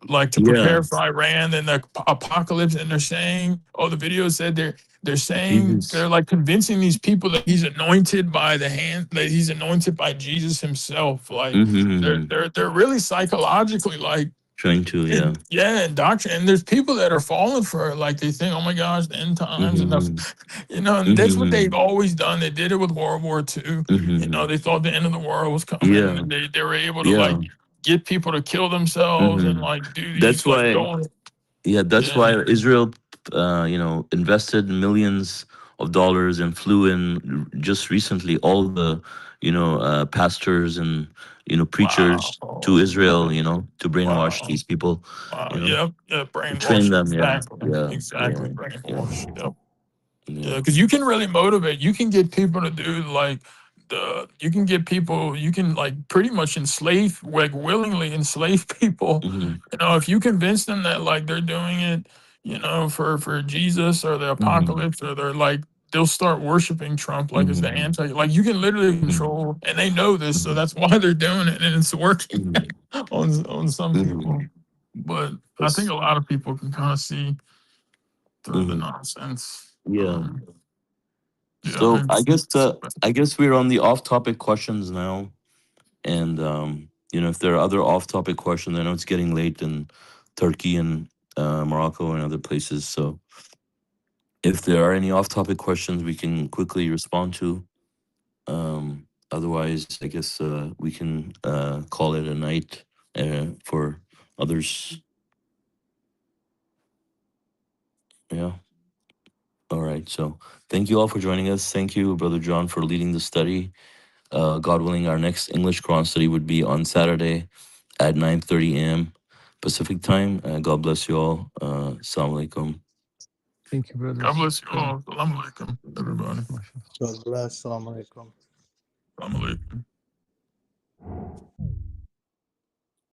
like to Yeah. prepare for Iran and the apocalypse, and they're saying, oh, the video said they're saying, Jesus. they're like convincing these people that he's anointed by the hand, that he's anointed by Jesus himself. Like Hmm. they're really psychologically like, Trying to, yeah. yeah, and doctrine. And there's people that are falling for it. Like they think, oh my gosh, the end times and Hmm. stuff. And that's what they've Hmm. always done. They did it with World War II. Hmm. They thought the end of the world was coming, Yeah. and they were able to like Yeah. get people to kill themselves and Hmm. like do That's these like why. going. Yeah, that's Yeah. why Israel, invested millions of dollars and flew in just recently all the, pastors and Wow. preachers to Israel, to brainwash Wow. these people, Wow. you know, Yep. Yeah. to train Brainwash. them. Yeah, Exactly. yeah, Exactly. yeah, yeah, Brainwash. Yep. yeah. Yeah, because you can really motivate. You can get people to do like you can get people, you can like pretty much enslave, like willingly enslave people. Hmm. If you convince them that like they're doing it, for Jesus or the Hmm. apocalypse, or they're like, they'll start worshiping Trump like as the Hmm. anti, like you can literally Hmm. control, and they know this, so Hmm. that's why they're doing it, and it's working Hmm. on some Hmm. people. But I think Yes. a lot of people can kind of see. through the Mhm. nonsense. Yeah. Yeah, So man. I guess we're on the off-topic questions now, and if there are other off-topic questions, I know it's getting late in Turkey and Morocco and other places. So if there are any off-topic questions, we can quickly respond to. Otherwise, I guess we can call it a night for others. Yeah. All right. So thank you all for joining us. Thank you, Brother John, for leading the study. God willing, our next English Quran study would be on Saturday at 9:30 a.m. Pacific time. God bless you all. Assalamu alaikum. Thank you, brothers. God bless you all. Assalamu alaikum, everybody. God bless. Assalamu alaikum. Assalamu alaikum.